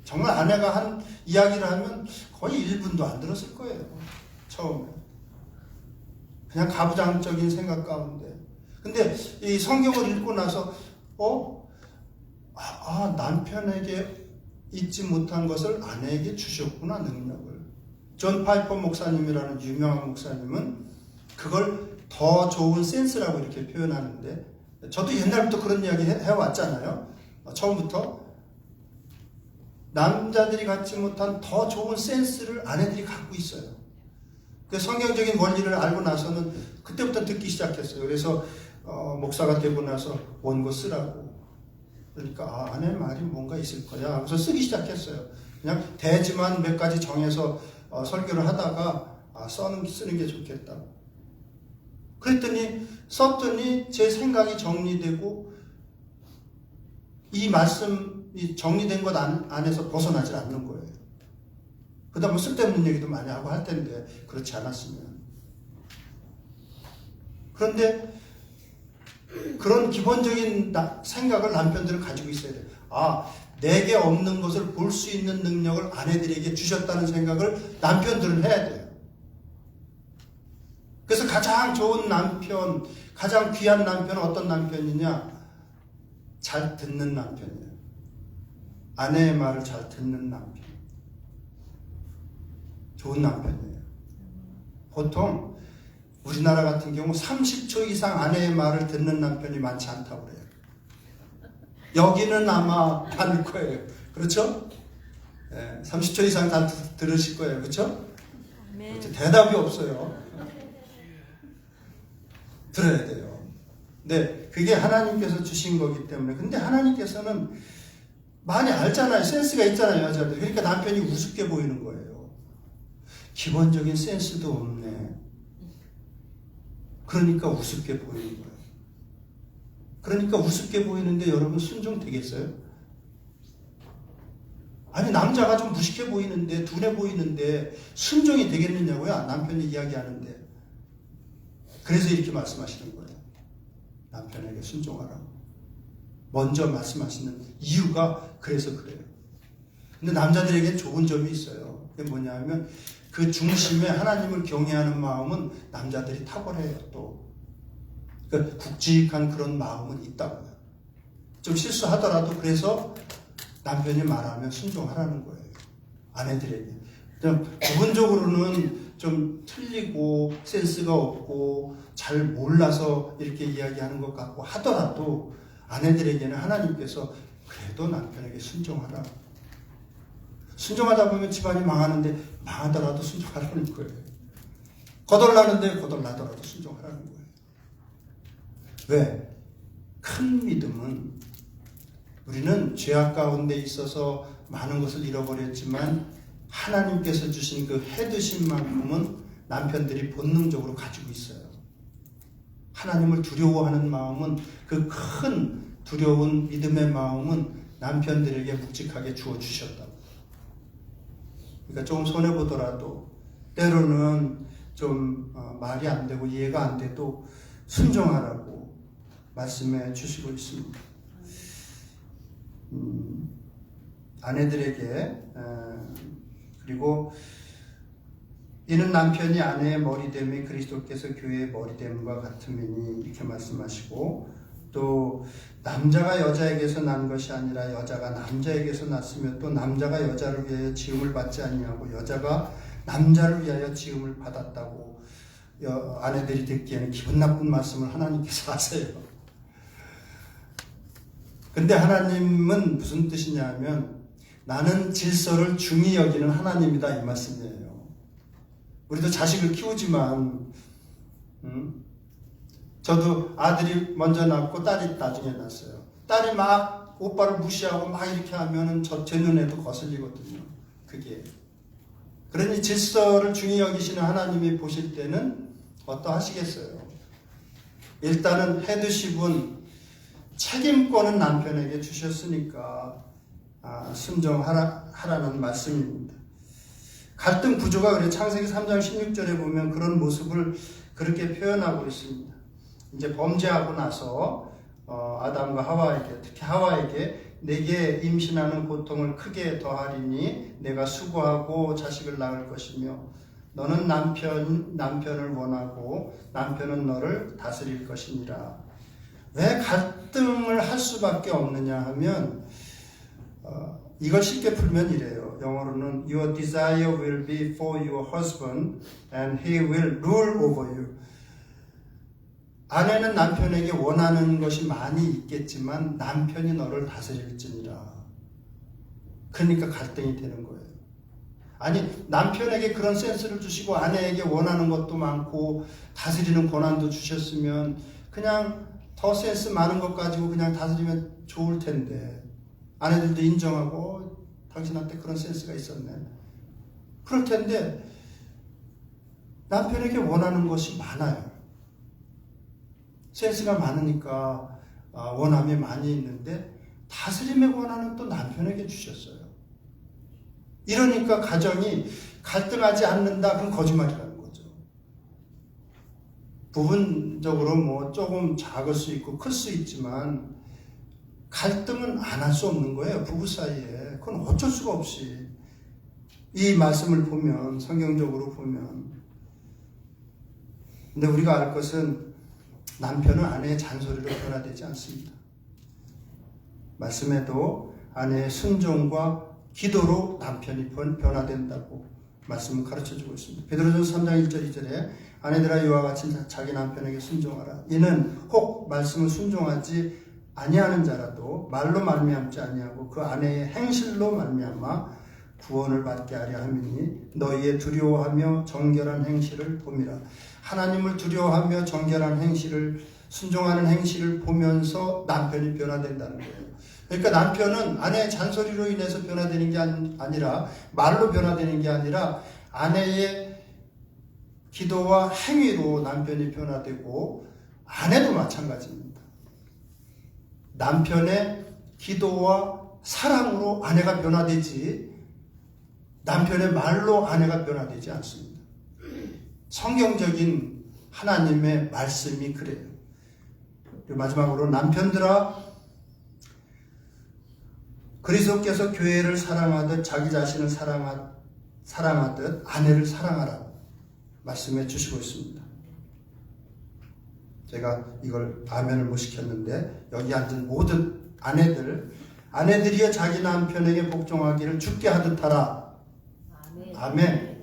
정말 아내가 한 이야기를 하면 거의 1분도 안 들었을 거예요. 처음에. 그냥 가부장적인 생각 가운데. 근데 이 성경을 읽고 나서 남편에게 잊지 못한 것을 아내에게 주셨구나, 능력을. 존 파이퍼 목사님이라는 유명한 목사님은 그걸 더 좋은 센스라고 이렇게 표현하는데, 저도 옛날부터 그런 이야기 해왔잖아요. 처음부터. 남자들이 갖지 못한 더 좋은 센스를 아내들이 갖고 있어요. 그 성경적인 원리를 알고 나서는 그때부터 듣기 시작했어요. 그래서 목사가 되고 나서 원고 쓰라고. 그러니까 아내 말이 뭔가 있을 거야. 그래서 쓰기 시작했어요. 그냥 대지만 몇 가지 정해서 설교를 하다가 쓰는 게 좋겠다. 그랬더니 썼더니 제 생각이 정리되고 이 말씀이 정리된 것 안에서 벗어나질 않는 거예요. 그다음 뭐 쓸데없는 얘기도 많이 하고 할 텐데 그렇지 않았으면. 그런데 그런 기본적인 생각을 남편들은 가지고 있어야 돼요. 내게 없는 것을 볼 수 있는 능력을 아내들에게 주셨다는 생각을 남편들은 해야 돼요. 그래서 가장 좋은 남편, 가장 귀한 남편은 어떤 남편이냐? 잘 듣는 남편이에요. 아내의 말을 잘 듣는 남편. 좋은 남편이에요. 보통 우리나라 같은 경우 30초 이상 아내의 말을 듣는 남편이 많지 않다고 그래요. 여기는 아마 아닐 거예요. 그렇죠? 30초 이상 다 들으실 거예요. 그렇죠? 그렇죠? 대답이 없어요. 들어야 돼요. 네, 그게 하나님께서 주신 거기 때문에. 근데 하나님께서는 많이 알잖아요. 센스가 있잖아요, 여자들. 그러니까 남편이 우습게 보이는 거예요. 기본적인 센스도 없네. 그러니까 우습게 보이는 거예요. 그러니까 우습게 보이는데 여러분 순종되겠어요? 아니, 남자가 좀 무식해 보이는데, 둔해 보이는데 순종이 되겠느냐고요? 남편이 이야기하는데. 그래서 이렇게 말씀하시는 거예요. 남편에게 순종하라고. 먼저 말씀하시는 이유가 그래서 그래요. 근데 남자들에게 좋은 점이 있어요. 그게 뭐냐면 그 중심에 하나님을 경외하는 마음은 남자들이 탁월해요. 또 그러니까 굵직한 그런 마음은 있다고요. 좀 실수하더라도 그래서 남편이 말하면 순종하라는 거예요. 아내들에게. 부분적으로는 좀 틀리고 센스가 없고 잘 몰라서 이렇게 이야기하는 것 같고 하더라도 아내들에게는 하나님께서 그래도 남편에게 순종하라. 순종하다 보면 집안이 망하는데 망하더라도 순종하라는 거예요. 거덜나는데 거덜나더라도 순종하라는 거예요. 왜? 큰 믿음은 우리는 죄악 가운데 있어서 많은 것을 잃어버렸지만 하나님께서 주신 그 해두신 만큼은 남편들이 본능적으로 가지고 있어요. 하나님을 두려워하는 마음은, 그 큰 두려운 믿음의 마음은 남편들에게 묵직하게 주어주셨다고. 그러니까 조금 손해보더라도 때로는 좀 말이 안 되고 이해가 안 돼도 순종하라고 말씀해 주시고 있습니다. 아내들에게 그리고 이는 남편이 아내의 머리됨이 그리스도께서 교회의 머리됨과 같음이니 이렇게 말씀하시고, 또 남자가 여자에게서 난 것이 아니라 여자가 남자에게서 났으며 또 남자가 여자를 위하여 지음을 받지 아니하고 여자가 남자를 위하여 지음을 받았다고 아내들이 듣기에는 기분 나쁜 말씀을 하나님께서 하세요. 근데 하나님은 무슨 뜻이냐면 나는 질서를 중히 여기는 하나님이다 이 말씀이에요. 우리도 자식을 키우지만 저도 아들이 먼저 낳고 딸이 나중에 낳았어요. 딸이 막 오빠를 무시하고 막 이렇게 하면은 제 눈에도 거슬리거든요. 그게. 그러니 질서를 중히 여기시는 하나님이 보실 때는 어떠하시겠어요? 일단은 헤드십은 책임권은 남편에게 주셨으니까 순종하라는 말씀입니다. 갈등 구조가 그래 창세기 3장 16절에 보면 그런 모습을 그렇게 표현하고 있습니다. 이제 범죄하고 나서 아담과 하와에게, 특히 하와에게 내게 임신하는 고통을 크게 더하리니 내가 수고하고 자식을 낳을 것이며 너는 남편을 원하고 남편은 너를 다스릴 것이니라. 왜 갈등을 할 수밖에 없느냐 하면 이걸 쉽게 풀면 이래요. 영어로는 Your desire will be for your husband and he will rule over you. 아내는 남편에게 원하는 것이 많이 있겠지만 남편이 너를 다스릴지니라. 그러니까 갈등이 되는 거예요. 아니 남편에게 그런 센스를 주시고 아내에게 원하는 것도 많고 다스리는 권한도 주셨으면 그냥 더 센스 많은 것 가지고 그냥 다스리면 좋을 텐데 아내들도 인정하고 당신한테 그런 센스가 있었네. 그럴 텐데 남편에게 원하는 것이 많아요. 센스가 많으니까 원함이 많이 있는데 다스림의 권한은 또 남편에게 주셨어요. 이러니까 가정이 갈등하지 않는다. 그건 거짓말이라는 거죠. 부분적으로 뭐 조금 작을 수 있고 클 수 있지만 갈등은 안 할 수 없는 거예요. 부부 사이에. 그건 어쩔 수가 없이. 이 말씀을 보면 성경적으로 보면 근데 우리가 알 것은 남편은 아내의 잔소리로 변화되지 않습니다. 말씀에도 아내의 순종과 기도로 남편이 변화된다고 말씀을 가르쳐주고 있습니다. 베드로전서 3장 1절 2절에 아내들아 이와 같이 자기 남편에게 순종하라. 이는 혹 말씀을 순종하지 아니하는 자라도 말로 말미암지 아니하고 그 아내의 행실로 말미암아 구원을 받게 하려 함이니 너희의 두려워하며 정결한 행실을 봄이라. 하나님을 두려워하며 정결한 행실을 순종하는 행실을 보면서 남편이 변화된다는 거예요. 그러니까 남편은 아내의 잔소리로 인해서 변화되는 게 아니라 말로 변화되는 게 아니라 아내의 기도와 행위로 남편이 변화되고 아내도 마찬가지입니다. 남편의 기도와 사랑으로 아내가 변화되지 남편의 말로 아내가 변화되지 않습니다. 성경적인 하나님의 말씀이 그래요. 그리고 마지막으로 남편들아 그리스도께서 교회를 사랑하듯 자기 자신을 사랑하듯 아내를 사랑하라 말씀해 주시고 있습니다. 제가 이걸 아멘을 못 시켰는데 여기 앉은 모든 아내들이여 자기 남편에게 복종하기를 주께 하듯 하라. 아멘.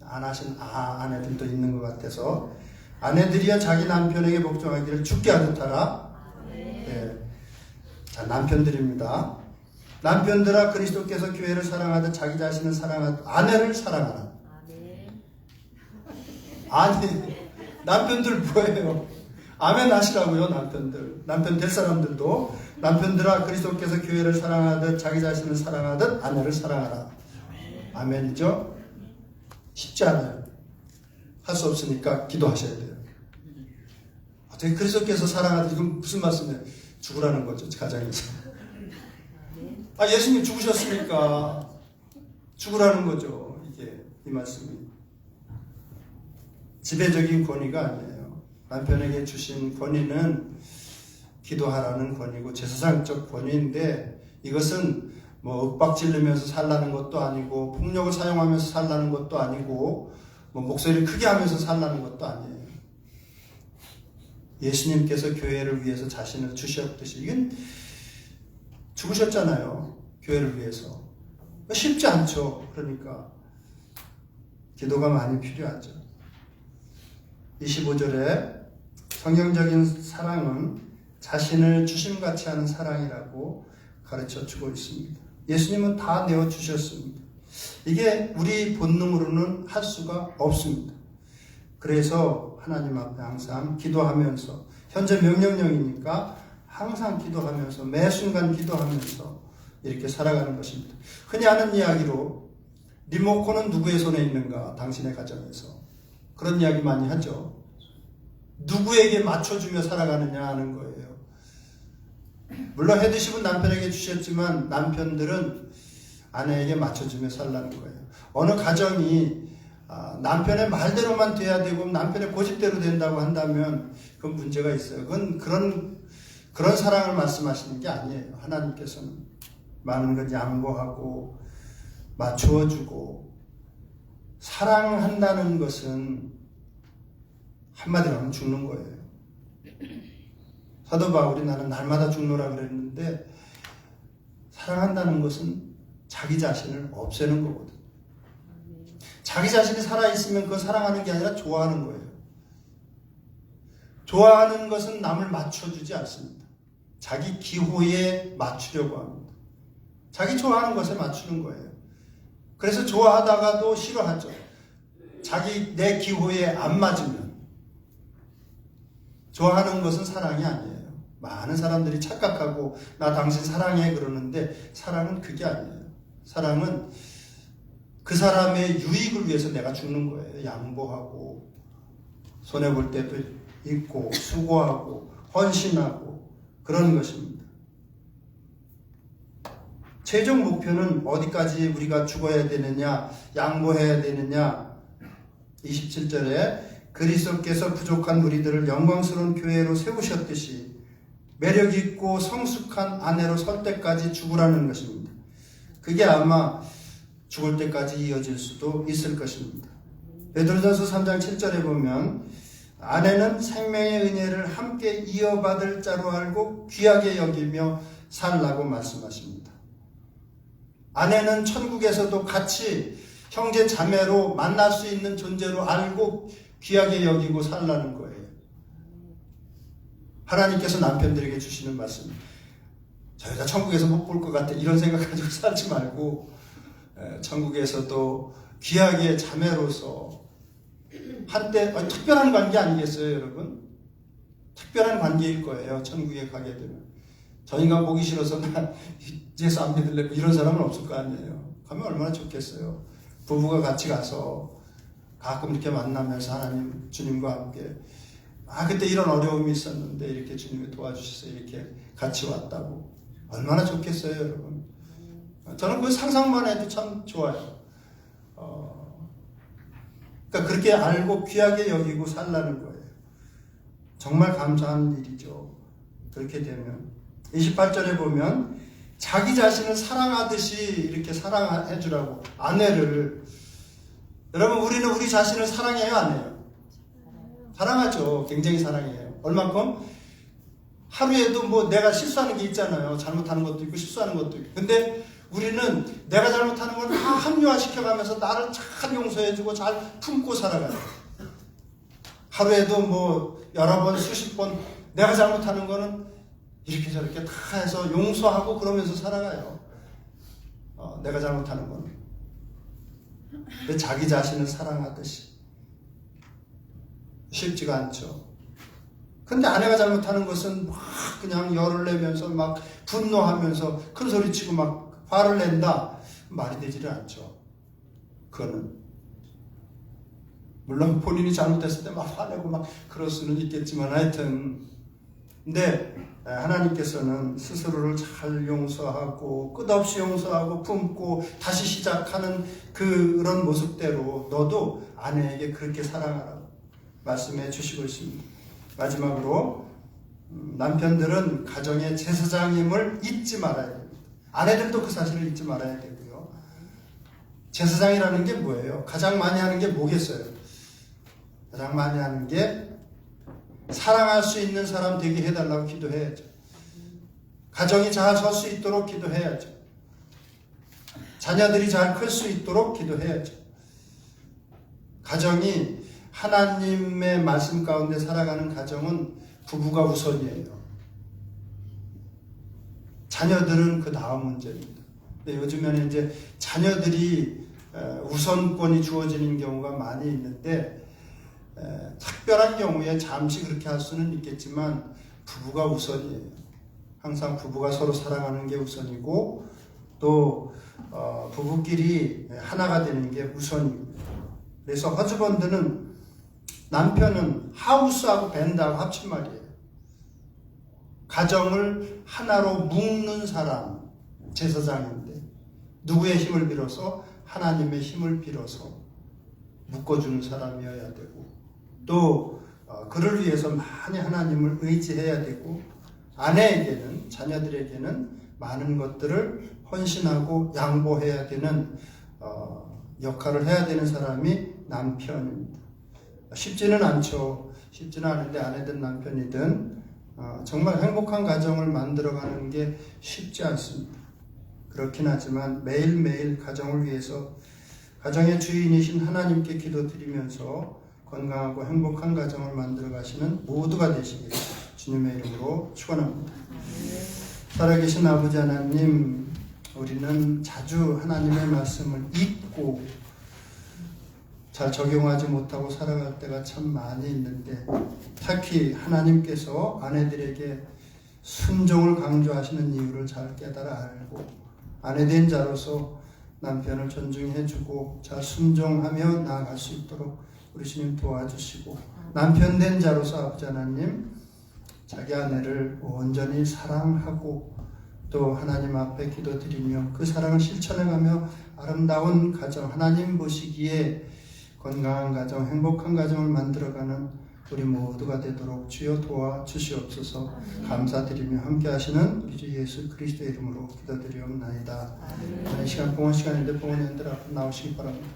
안 하신 아내들도 있는 것 같아서 아내들이여 자기 남편에게 복종하기를 주께 하듯 하라. 네. 자, 남편들입니다. 남편들아 그리스도께서 교회를 사랑하듯 자기 자신을 사랑하듯 아내를 사랑하라. 아니 남편들 뭐예요? 아멘 하시라고요. 남편 될 사람들도 남편들아 그리스도께서 교회를 사랑하듯 자기 자신을 사랑하듯 아내를 사랑하라. 아멘이죠? 쉽지 않아요. 할 수 없으니까 기도하셔야 돼요. 어떻게 그리스도께서 사랑하듯 이건 무슨 말씀이에요? 죽으라는 거죠. 가정에서. 예수님 죽으셨으니까 죽으라는 거죠. 이게 이 말씀이. 지배적인 권위가 아니에요. 남편에게 주신 권위는 기도하라는 권위고 제사상적 권위인데 이것은 뭐 윽박지르면서 살라는 것도 아니고 폭력을 사용하면서 살라는 것도 아니고 뭐 목소리를 크게 하면서 살라는 것도 아니에요. 예수님께서 교회를 위해서 자신을 주셨듯이 이건 죽으셨잖아요. 교회를 위해서. 쉽지 않죠. 그러니까 기도가 많이 필요하죠. 25절에 성경적인 사랑은 자신을 주심같이 하는 사랑이라고 가르쳐주고 있습니다. 예수님은 다 내어주셨습니다. 이게 우리 본능으로는 할 수가 없습니다. 그래서 하나님 앞에 항상 기도하면서, 현재 명령령이니까 항상 기도하면서, 매 순간 기도하면서 이렇게 살아가는 것입니다. 흔히 하는 이야기로 리모컨은 누구의 손에 있는가? 당신의 가정에서. 그런 이야기 많이 하죠. 누구에게 맞춰주며 살아가느냐 하는 거예요. 물론 헤드십은 남편에게 주셨지만 남편들은 아내에게 맞춰주며 살라는 거예요. 어느 가정이 남편의 말대로만 돼야 되고 남편의 고집대로 된다고 한다면 그건 문제가 있어요. 그건 그런 사랑을 말씀하시는 게 아니에요. 하나님께서는 많은 걸 양보하고 맞추어주고, 사랑한다는 것은 한마디로 하면 죽는 거예요. 사도 바울이 나는 날마다 죽노라 그랬는데, 사랑한다는 것은 자기 자신을 없애는 거거든. 자기 자신이 살아있으면 그거 사랑하는 게 아니라 좋아하는 거예요. 좋아하는 것은 남을 맞춰주지 않습니다. 자기 기호에 맞추려고 합니다. 자기 좋아하는 것에 맞추는 거예요. 그래서 좋아하다가도 싫어하죠. 내 기호에 안 맞으면. 좋아하는 것은 사랑이 아니에요. 많은 사람들이 착각하고 나 당신 사랑해 그러는데, 사랑은 그게 아니에요. 사랑은 그 사람의 유익을 위해서 내가 죽는 거예요. 양보하고, 손해볼 때도 있고, 수고하고, 헌신하고, 그런 것입니다. 최종 목표는 어디까지 우리가 죽어야 되느냐, 양보해야 되느냐. 27절에 그리스도께서 부족한 우리들을 영광스러운 교회로 세우셨듯이 매력 있고 성숙한 아내로 설 때까지 죽으라는 것입니다. 그게 아마 죽을 때까지 이어질 수도 있을 것입니다. 베드로전서 3장 7절에 보면 아내는 생명의 은혜를 함께 이어받을 자로 알고 귀하게 여기며 살라고 말씀하십니다. 아내는 천국에서도 같이 형제 자매로 만날 수 있는 존재로 알고 귀하게 여기고 살라는 거예요. 하나님께서 남편들에게 주시는 말씀, 저희가 천국에서 못 볼 것 같아 이런 생각 가지고 살지 말고 천국에서도 귀하게 자매로서 한때 특별한 관계 아니겠어요, 여러분? 특별한 관계일 거예요. 천국에 가게 되면 저희가 보기 싫어서 나 예수 안 믿을래 이런 사람은 없을 거 아니에요. 가면 얼마나 좋겠어요. 부부가 같이 가서 가끔 이렇게 만나면서 하나님 주님과 함께 그때 이런 어려움이 있었는데 이렇게 주님이 도와주셔서 이렇게 같이 왔다고 얼마나 좋겠어요, 여러분. 저는 그 상상만 해도 참 좋아요. 그러니까 그렇게 알고 귀하게 여기고 살라는 거예요. 정말 감사한 일이죠. 그렇게 되면 28절에 보면 자기 자신을 사랑하듯이 이렇게 사랑해 주라고. 아내를, 여러분 우리는 우리 자신을 사랑해요, 안 해요? 사랑하죠. 굉장히 사랑해요. 얼만큼? 하루에도 뭐 내가 실수하는 게 있잖아요. 잘못하는 것도 있고 실수하는 것도 있고. 근데 우리는 내가 잘못하는 걸 다 합리화시켜가면서 나를 잘 용서해주고 잘 품고 살아가요. 하루에도 뭐 여러 번 수십 번 내가 잘못하는 거는 이렇게 저렇게 다 해서 용서하고 그러면서 살아가요. 내가 잘못하는 거는. 근데 자기 자신을 사랑하듯이. 쉽지가 않죠. 근데 아내가 잘못하는 것은 막 그냥 열을 내면서 막 분노하면서 큰 소리치고 막 화를 낸다. 말이 되지를 않죠. 그거는. 물론 본인이 잘못했을 때 막 화내고 막 그럴 수는 있겠지만 하여튼. 근데 하나님께서는 스스로를 잘 용서하고 끝없이 용서하고 품고 다시 시작하는 그런 모습대로 너도 아내에게 그렇게 사랑하라고 말씀해 주시고 있습니다. 마지막으로 남편들은 가정의 제사장임을 잊지 말아야 됩니다. 아내들도 그 사실을 잊지 말아야 되고요. 제사장이라는 게 뭐예요? 가장 많이 하는 게 뭐겠어요? 가장 많이 하는 게 사랑할 수 있는 사람 되게 해달라고 기도해야죠. 가정이 잘 설 수 있도록 기도해야죠. 자녀들이 잘 클 수 있도록 기도해야죠. 가정이 하나님의 말씀 가운데 살아가는 가정은 부부가 우선이에요. 자녀들은 그 다음 문제입니다. 근데 요즘에는 이제 자녀들이 우선권이 주어지는 경우가 많이 있는데 특별한 경우에 잠시 그렇게 할 수는 있겠지만 부부가 우선이에요. 항상 부부가 서로 사랑하는 게 우선이고 또 부부끼리 하나가 되는 게 우선입니다. 그래서 허즈번드는 남편은 하우스하고 밴드하고 합친 말이에요. 가정을 하나로 묶는 사람, 제사장인데 누구의 힘을 빌어서? 하나님의 힘을 빌어서 묶어주는 사람이어야 되고 또 그를 위해서 많이 하나님을 의지해야 되고 아내에게는, 자녀들에게는 많은 것들을 헌신하고 양보해야 되는 역할을 해야 되는 사람이 남편입니다. 쉽지는 않죠. 쉽지는 않은데 아내든 남편이든 정말 행복한 가정을 만들어가는 게 쉽지 않습니다. 그렇긴 하지만 매일매일 가정을 위해서 가정의 주인이신 하나님께 기도드리면서 건강하고 행복한 가정을 만들어 가시는 모두가 되시길 주님의 이름으로 축원합니다. 살아계신 아버지 하나님, 우리는 자주 하나님의 말씀을 잊고 잘 적용하지 못하고 살아갈 때가 참 많이 있는데 특히 하나님께서 아내들에게 순종을 강조하시는 이유를 잘 깨달아 알고 아내된 자로서 남편을 존중해주고 잘 순종하며 나아갈 수 있도록 우리 주님 도와주시고 남편된 자로서 아버지 하나님 자기 아내를 온전히 사랑하고 또 하나님 앞에 기도드리며 그 사랑을 실천해가며 아름다운 가정, 하나님 보시기에 건강한 가정, 행복한 가정을 만들어가는 우리 모두가 되도록 주여 도와주시옵소서. 감사드리며 함께 하시는 우리 주 예수 그리스도의 이름으로 기도드리옵나이다. 이 시간 봉헌 시간인데 봉헌인들 앞으로 나오시기 바랍니다.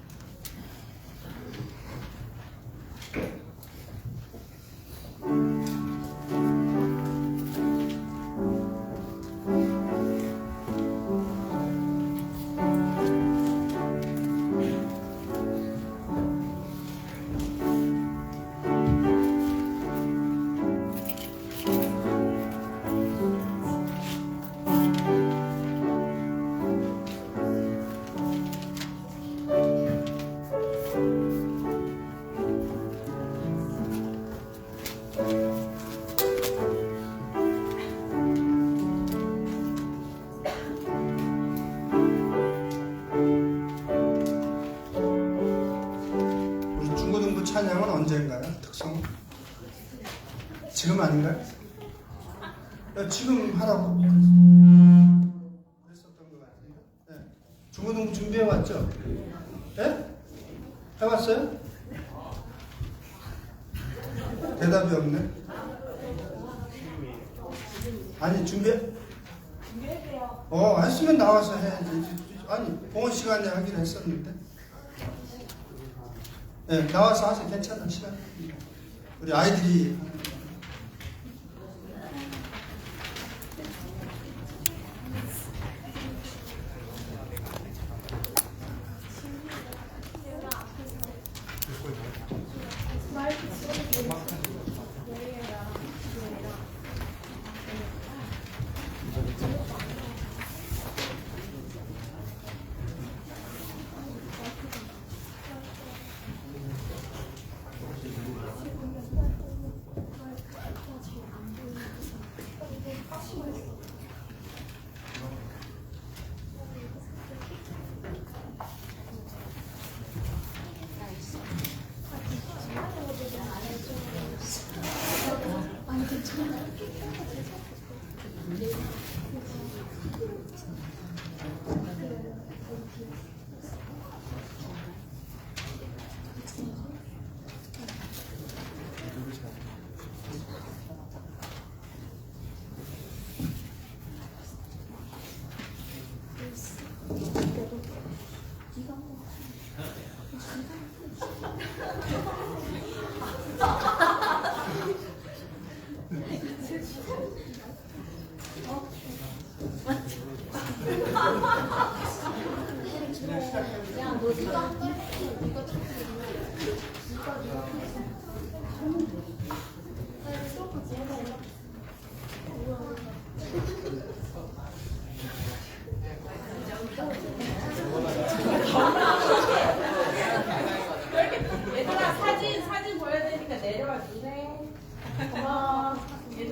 찬양은 언제인가요? 특성? 지금 아닌가요? 지금 하라고 그랬었던 것 같은데. 네. 중고등부 준비해 왔죠? 네? 해왔어요? 대답이 없네. 아니 준비했어요. 했으면 나와서 해야지. 아니 봉헌 시간에 하기로 했었는데. 네, 나와서 하세요. 괜찮아, 시간. 우리 아이들이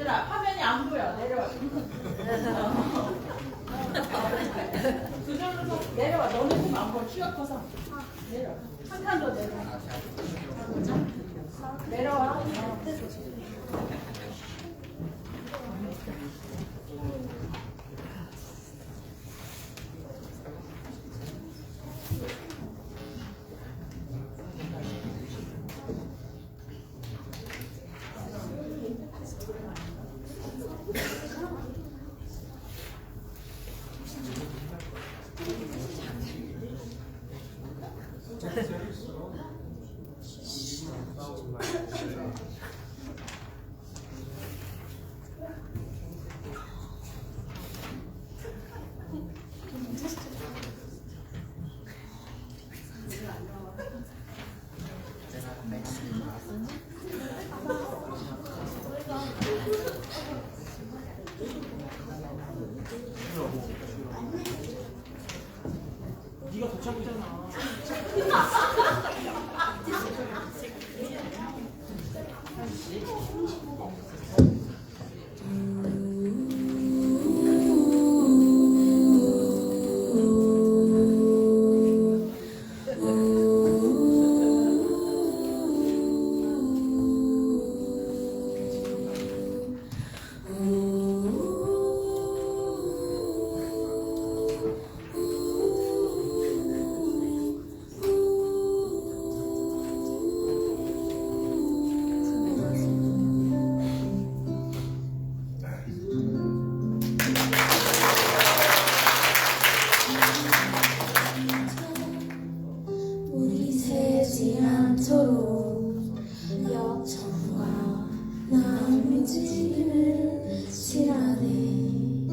얘들아 화면이 안 보여. 내려와. 두 줄로 서 내려와. 너네 좀 안 보여. 키가 커서. 내려와. 한 칸 더 내려와. 내려와. 네가 더 참잖아. 우리 새지 않도록 역청과 나무짐을 실하네.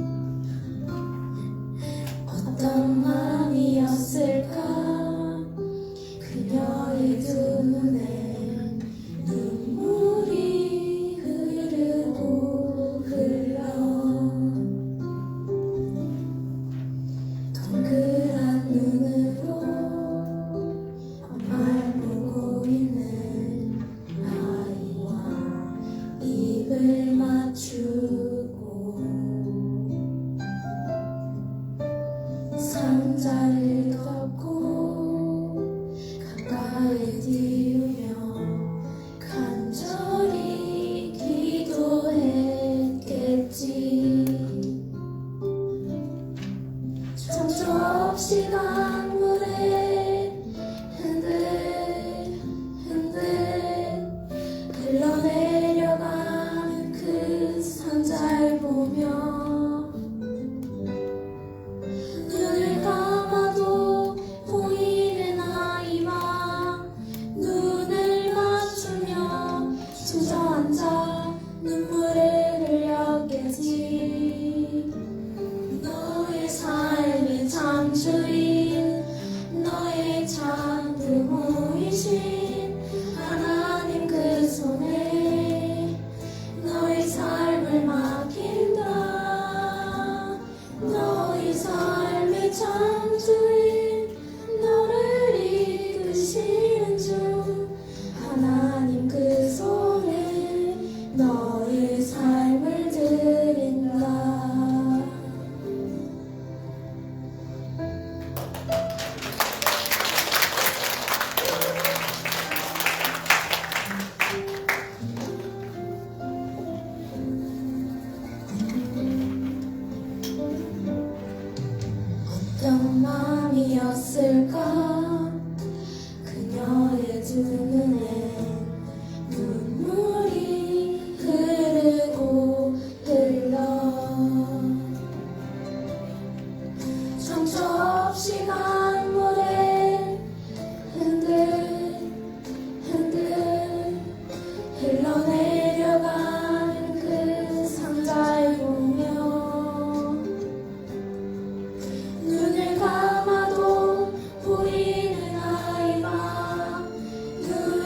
어떤 마음이었을까 그녀의 두 눈에 눈물이 흐르고 흘러 동그란 눈으로 날 보고 있는 아이와 입을 맞추고 상자를 덮고 가까이 띄우며 간절히 기도했겠지. 점점 시간물에 흔들흔들 흘러내려가는 그 상자를 보며 눈을 감아도 보이는 아이와 눈을 맞추며 주저앉아 눈물을 흘렸겠지. 너의 삶의 창조인 너의 참 부모이신 하나님 그 손에 너의 삶을 맡긴다. 너의 삶의 창조인 너를 이끄시는 주 하나님 그 손에 너의 삶을 드린다. 어떤 마음이었을까 그녀의 두 눈에 눈물이 흐르고 흘러 정처 없이 강물에 흔들흔들 흘러내려가는 그 상자를 보며 눈을 감아도 보이는 아이와 눈을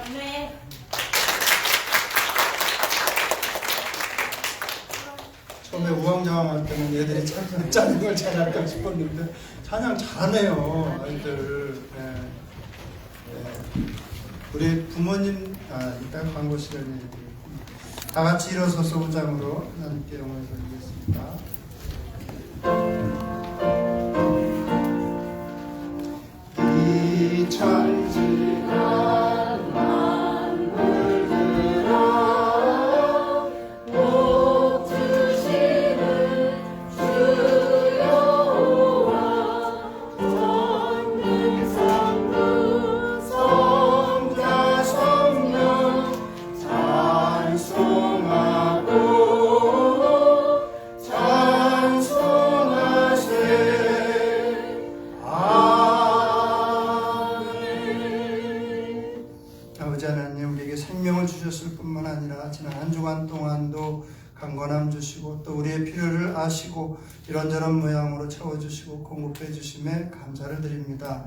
아멘. 처음에 우왕좌왕할 때는 얘들이 찬양을 잘할까 싶었는데 찬양 잘하네요, 아이들. 네. 네. 우리 부모님, 일단 광고 시간이 다 같이 일어서서 우장으로 하나님께 영광을 돌리겠습니다. 이 천지가 만물들아 복 주시는 주 여호와 전능성부 성자 성령 찬송하고 찬송하세. 아버지 하나님, 우리에게 생명을 주셨을 뿐만 아니라 지난 한 주간 동안도 강건함 주시고 또 우리의 필요를 아시고 이런저런 모양으로 채워주시고 공급해 주심에 감사를 드립니다.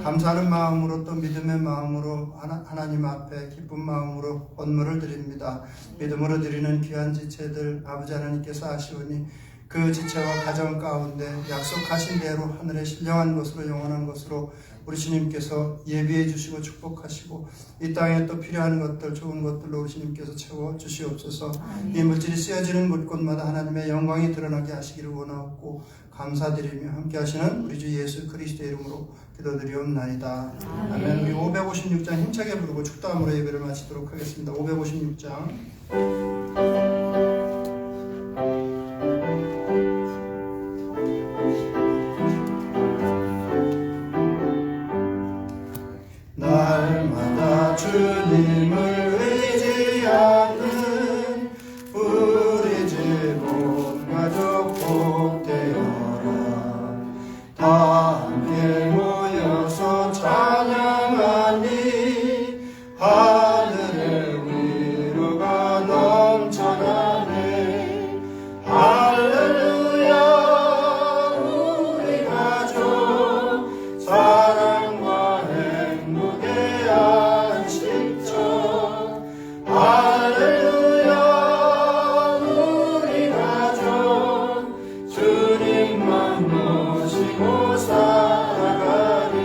감사하는 마음으로 또 믿음의 마음으로 하나님 앞에 기쁜 마음으로 언물을 드립니다. 믿음으로 드리는 귀한 지체들 아버지 하나님께서 아시오니 그 지체와 가정 가운데 약속하신 대로 하늘의 신령한 것으로 영원한 것으로 우리 주님께서 예비해 주시고 축복하시고 이 땅에 또 필요한 것들 좋은 것들로 우리 주님께서 채워 주시옵소서. 이 물질이 쓰여지는 곳곳마다 하나님의 영광이 드러나게 하시기를 원하옵고 감사드리며 함께 하시는 우리 주 예수 그리스도의 이름으로 기도드리옵나이다. 아멘. 우리 556장 힘차게 부르고 축도함으로 예배를 마치도록 하겠습니다. 556장. 날마다 주님을 의지하는 우리 집 온 가족 복되어라. 다 함께 모여서 찬양하니 하늘의 위로가 넘쳐나네. 할렐루야. 우리 가족 사랑과 행복의 안식처. 할렐루야. 우리 가족 주님만 모시고 살아가리.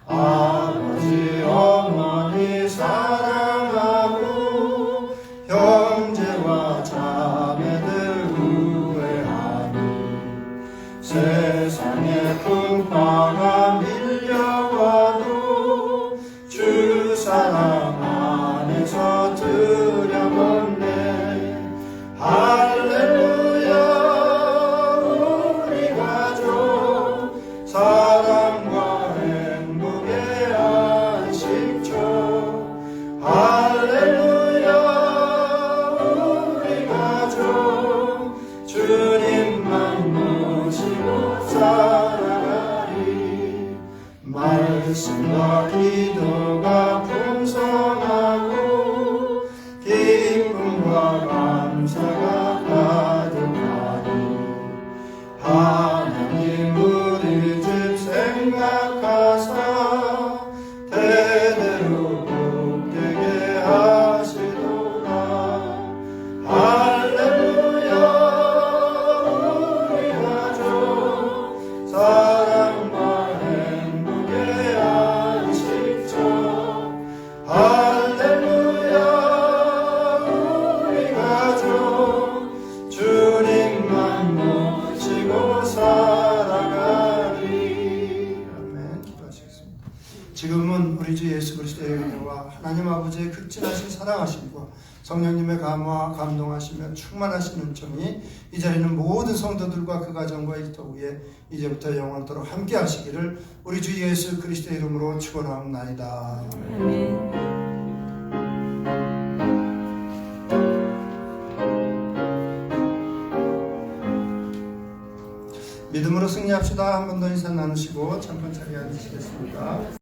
아버지 어머니 사랑하고 형제와 자매들 우애하니. 세상의 풍파가 밀려와도 주 사랑 안에서 두려움없네. 할렐루야. 우리 가족 사랑과 행복의 안식처. 할렐루야. 우리 가족 주님만 모시고 살아가리. 말씀과 기도가 풍성하고 기쁨과 감사가 가득하니. 하나님 우리 집 생각하사 대대로 복되게 하시도다. 할렐루야. 우리 가족 사랑과 행복의 안식처. 할렐루야. 우리 가족 주님만 모시고 살아가리. 아멘. 기도하시겠습니다. 지금은 우리 주 예수 그리스도의 은혜와 하나님 아버지의 극진하신 사랑하심과 성령님의 감화 감동하시며 충만하신 은총이 이 자리는 모든 성도들과 그 가정과 일터 위에 이제부터 영원토록 함께 하시기를 우리 주 예수 그리스도의 이름으로 축원하옵나이다. 믿음으로 승리합시다. 한 번 더 인사 나누시고 잠깐 자리에 앉으시겠습니다.